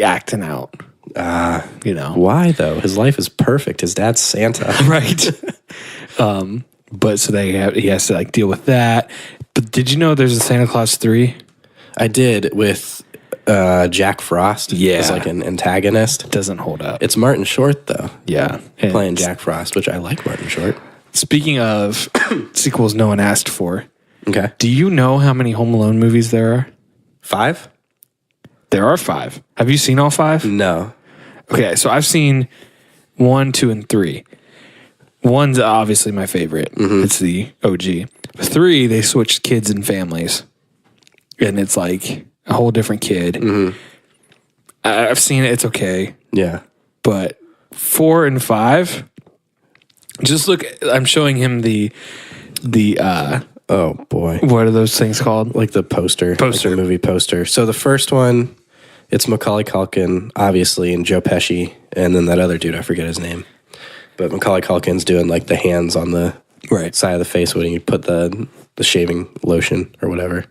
acting out. Why, though? His life is perfect. His dad's Santa. Right. But so he has to like deal with that. But did you know there's a Santa Claus 3? I did, with Jack Frost. Yeah. As like an antagonist. Doesn't hold up. It's Martin Short, though. Yeah. Playing Jack Frost, which I like Martin Short. Speaking of sequels no one asked for. Okay. Do you know how many Home Alone movies there are? 5? There are 5. Have you seen all 5? No. Okay, so I've seen 1, 2, and 3. 1's obviously my favorite. Mm-hmm. It's the OG. 3, they switched kids and families. And it's like a whole different kid. Mm-hmm. I've seen it. It's okay. Yeah. But 4 and 5, just look. I'm showing him the oh, boy. What are those things called? Like the poster. Like the movie poster. So the first one, it's Macaulay Culkin, obviously, and Joe Pesci. And then that other dude, I forget his name. But Macaulay Culkin's doing like the hands on the side of the face when you put the shaving lotion or whatever,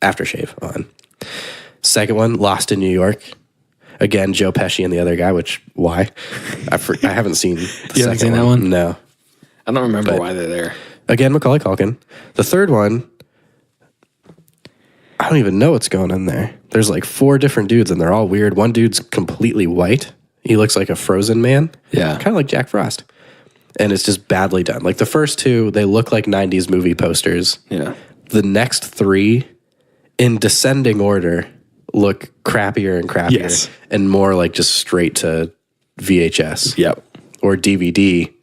aftershave on. Second one, Lost in New York. Again, Joe Pesci and the other guy, which, why? I haven't seen the you haven't seen that one? No. I don't remember why they're there. Again, Macaulay Culkin. The third one, I don't even know what's going on there. There's like 4 different dudes, and they're all weird. One dude's completely white. He looks like a frozen man. Yeah. Kind of like Jack Frost. And it's just badly done. Like the first 2, they look like 90s movie posters. Yeah. The next 3, in descending order, look crappier and crappier. Yes. And more like just straight to VHS. Yep. Or DVD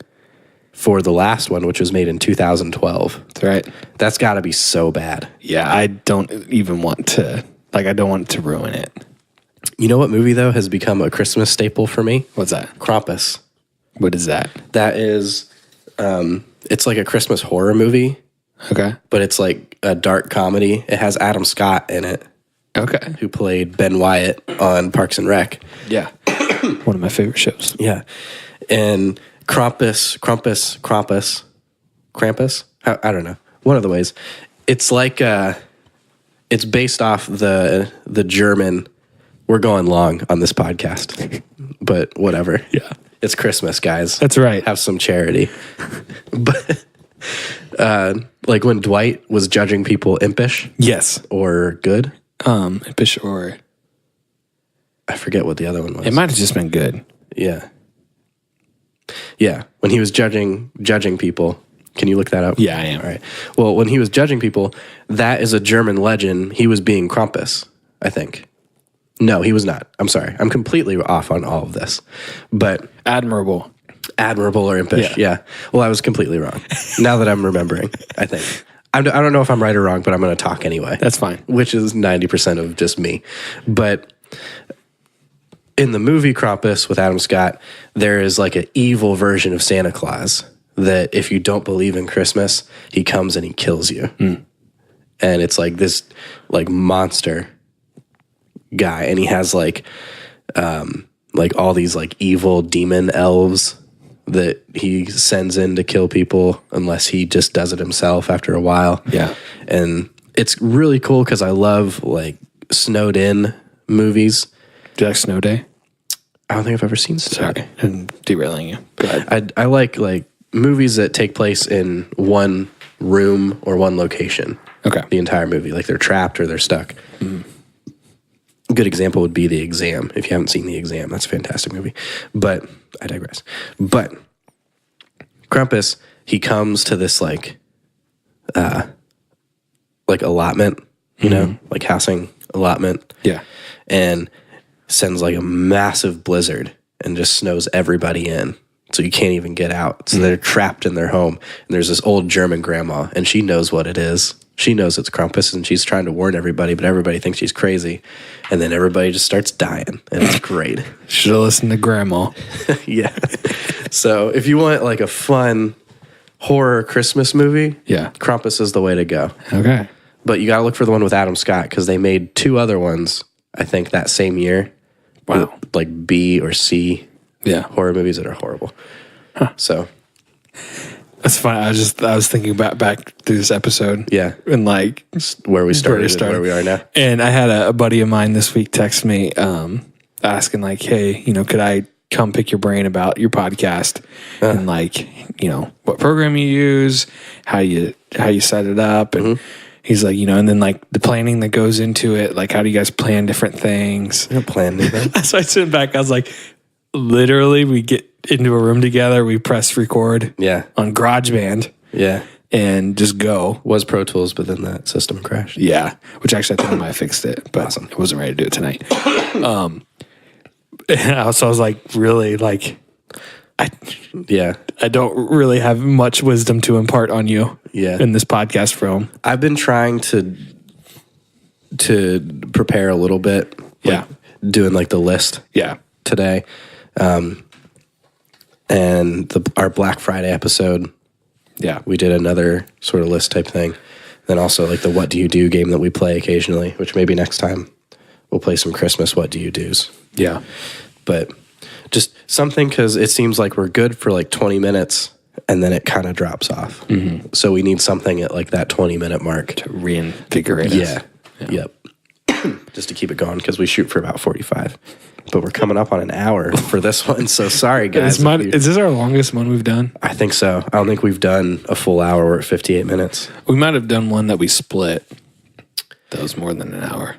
for the last one, which was made in 2012. That's right. That's got to be so bad. Yeah, I don't even want to, I don't want to ruin it. You know what movie, though, has become a Christmas staple for me? What's that? Krampus. What is that? That is, it's like a Christmas horror movie. Okay. But it's like a dark comedy. It has Adam Scott in it. Okay. Who played Ben Wyatt on Parks and Rec. Yeah. One of my favorite shows. Yeah. And Krampus. I don't know. one of the ways. It's like it's based off the German. We're going long on this podcast, but whatever. Yeah. It's Christmas, guys. That's right. Have some charity. But like when Dwight was judging people impish. Yes. Or good. Impish or... I forget what the other one was. It might have just been good. Yeah. Yeah. When he was judging people. Can you look that up? Yeah, I am. All right. Well, when he was judging people, that is a German legend. He was being Krampus, I think. No, he was not. I'm sorry. I'm completely off on all of this. But Admirable or impish. Yeah. Well, I was completely wrong. Now that I'm remembering, I think. I don't know if I'm right or wrong, but I'm going to talk anyway. That's fine. Which is 90% of just me. But in the movie Krampus with Adam Scott, there is like an evil version of Santa Claus that if you don't believe in Christmas, he comes and he kills you. And it's like this like monster guy, and he has like all these like evil demon elves that he sends in to kill people unless he just does it himself after a while. Yeah. And it's really cool because I love like snowed in movies. Do you like Snow Day? I don't think I've ever seen Snow Day. I'm derailing you. Go ahead. I like movies that take place in one room or one location. Okay. The entire movie. Like they're trapped or they're stuck. A good example would be The Exam. If you haven't seen The Exam, that's a fantastic movie. But I digress. But Krampus, he comes to this like allotment, you know, like housing allotment. Yeah. And sends like a massive blizzard and just snows everybody in. So you can't even get out. So they're trapped in their home. And there's this old German grandma, and she knows what it is. She knows it's Krampus, and she's trying to warn everybody, but everybody thinks she's crazy. And then everybody just starts dying, and it's great. Should have listened to Grandma. Yeah. So if you want like a fun horror Christmas movie, Yeah. Krampus is the way to go. Okay. But you got to look for the one with Adam Scott because they made 2 other ones, I think, that same year. Wow. Like B or C horror movies that are horrible. So that's funny. I was thinking back through this episode. Yeah. And like where we started and where we are now. And I had a buddy of mine this week text me asking like, hey, could I come pick your brain about your podcast and like, what program you use, how you set it up. And he's like, and then like the planning that goes into it, like how do you guys plan different things? I don't plan anything. So I sit back, I was like, literally we get into a room together, we press record on GarageBand. Yeah. And just go. Was Pro Tools, but then that system crashed. Yeah. Which actually I think I might have fixed it, but I wasn't ready to do it tonight. So I was like, really, like, I don't really have much wisdom to impart on you in this podcast realm. I've been trying to prepare a little bit. Like doing like the list today. And our Black Friday episode, we did another sort of list type thing. Then also like the What Do You Do game that we play occasionally, which maybe next time we'll play some Christmas What Do You Do's. Yeah. But just something because it seems like we're good for like 20 minutes and then it kind of drops off. So we need something at like that 20-minute mark. To reinvigorate us. Yep. Just to keep it going because we shoot for about 45. But we're coming up on an hour for this one, so sorry, guys. Is this our longest one we've done? I think so. I don't think we've done a full hour. We're at 58 minutes. We might have done one that we split. That was more than an hour.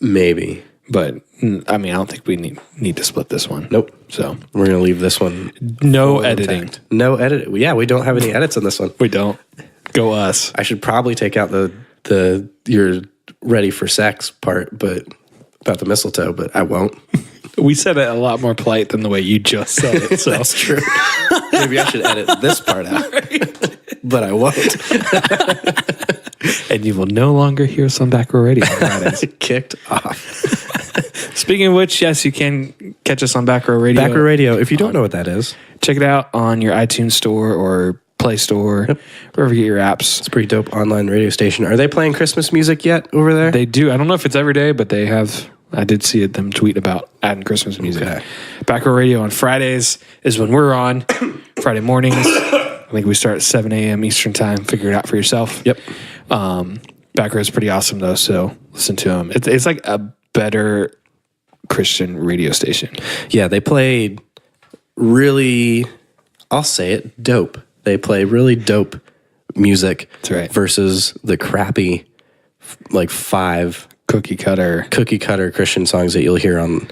Maybe. But, I mean, I don't think we need to split this one. Nope. So we're going to leave this one. No editing. Intact. No edit. Yeah, we don't have any edits on this one. We don't. Go us. I should probably take out the you're ready for sex part, but about the mistletoe, but I won't. We said it a lot more polite than the way you just said it. So that's true. Maybe I should edit this part out, but I won't. And you will no longer hear us on Back Row Radio. Kicked off. Speaking of which, yes, you can catch us on Back Row Radio. Back Row Radio. If you don't know what that is, check it out on your iTunes store or Play Store, wherever you get your apps. It's a pretty dope online radio station. Are they playing Christmas music yet over there? They do. I don't know if it's every day, but they have. I did see them tweet about adding Christmas music. Okay. Back Row Radio on Fridays is when we're on. Friday mornings. I think we start at 7 a.m. Eastern time. Figure it out for yourself. Yep. Back Row's pretty awesome though, so listen to them. It's like a better Christian radio station. Yeah, they play really, I'll say it, dope. They play really dope music. That's right. Versus the crappy, like 5 cookie cutter Christian songs that you'll hear on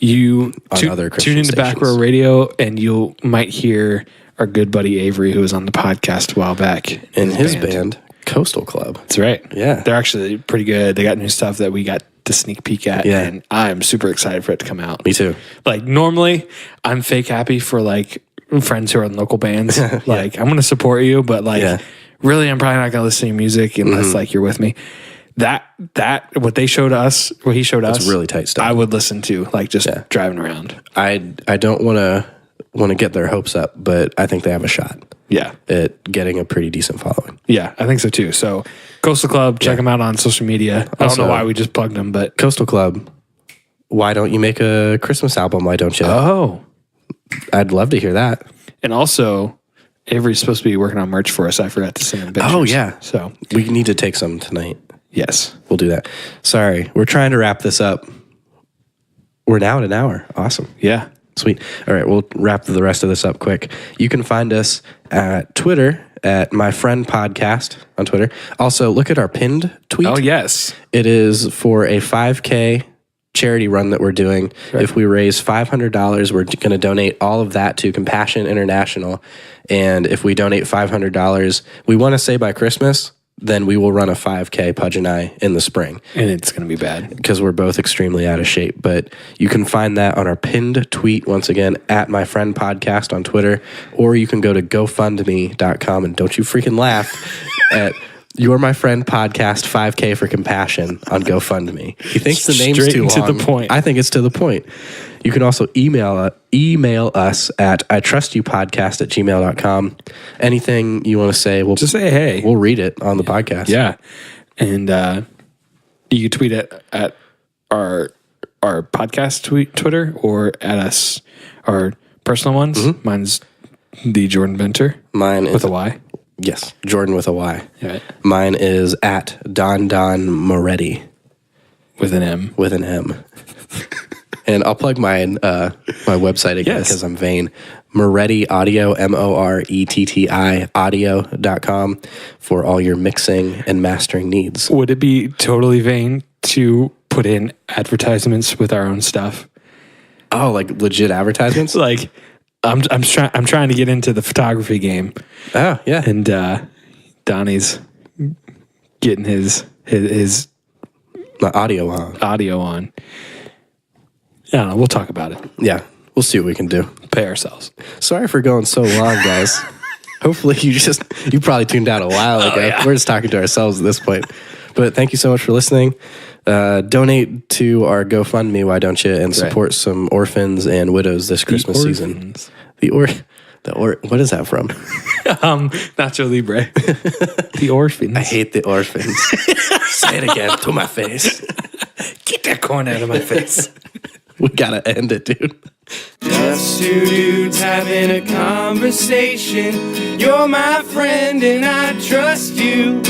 other Christian tune into stations. Back Row Radio, and you might hear our good buddy Avery, who was on the podcast a while back. In his band, Coastal Club. That's right. Yeah. They're actually pretty good. They got new stuff that we got to sneak peek at, and I'm super excited for it to come out. Me too. Like, normally, I'm fake happy for, like, friends who are in local bands. Like, I'm going to support you, but, like, really, I'm probably not going to listen to your music unless, like, you're with me. That what he showed us, That's really tight stuff. I would listen to, like, just driving around. I don't want to get their hopes up, but I think they have a shot. Yeah. At getting a pretty decent following. Yeah, I think so too. So Coastal Club, check them out on social media. I don't know why we just plugged them, but Coastal Club, why don't you make a Christmas album? Why don't you? Oh. I'd love to hear that. And also, Avery's supposed to be working on merch for us. I forgot to send him pictures. Oh, yeah. So we need to take some tonight. Yes. We'll do that. Sorry, we're trying to wrap this up. We're now at an hour. Awesome. Yeah. Sweet. All right, we'll wrap the rest of this up quick. You can find us at Twitter at My Friend Podcast on Twitter. Also, look at our pinned tweet. Oh, yes. It is for a 5K charity run that we're doing. Right. If we raise $500, we're going to donate all of that to Compassion International. And if we donate $500, we want to say by Christmas, then we will run a 5K, Pudge and I, in the spring. And it's going to be bad. Because we're both extremely out of shape. But you can find that on our pinned tweet, once again, at My Friend Podcast on Twitter. Or you can go to GoFundMe.com, and don't you freaking laugh, at You're My Friend Podcast 5K for Compassion on GoFundMe. He thinks the name's too long. To the point. I think it's to the point. You can also email us at itrustyoupodcast@gmail.com. Anything you want to say, we'll just say hey. We'll read it on the podcast. Yeah. And you can tweet it at our podcast Twitter or at us, our personal ones. Mm-hmm. Mine's the Jordan Venter. Mine is with a Y. Yes, Jordan with a Y. Right. Mine is at Don Moretti. With an M. With an M. And I'll plug my website again because I'm vain. Moretti Audio, Moretti audio.com for all your mixing and mastering needs. Would it be totally vain to put in advertisements with our own stuff? Oh, like legit advertisements? Like, I'm trying to get into the photography game. Oh, yeah. And Donnie's getting his audio on. I don't know. We'll talk about it. Yeah. We'll see what we can do. Pay ourselves. Sorry for going so long, guys. Hopefully you probably tuned out a while ago. Yeah. We're just talking to ourselves at this point. But thank you so much for listening. Donate to our GoFundMe, why don't you, and support some orphans and widows this Christmas season. What is that from? Nacho Libre. The orphans. I hate the orphans. Say it again to my face. Get that corn out of my face. We gotta end it, dude. Just two dudes having a conversation. You're my friend and I trust you.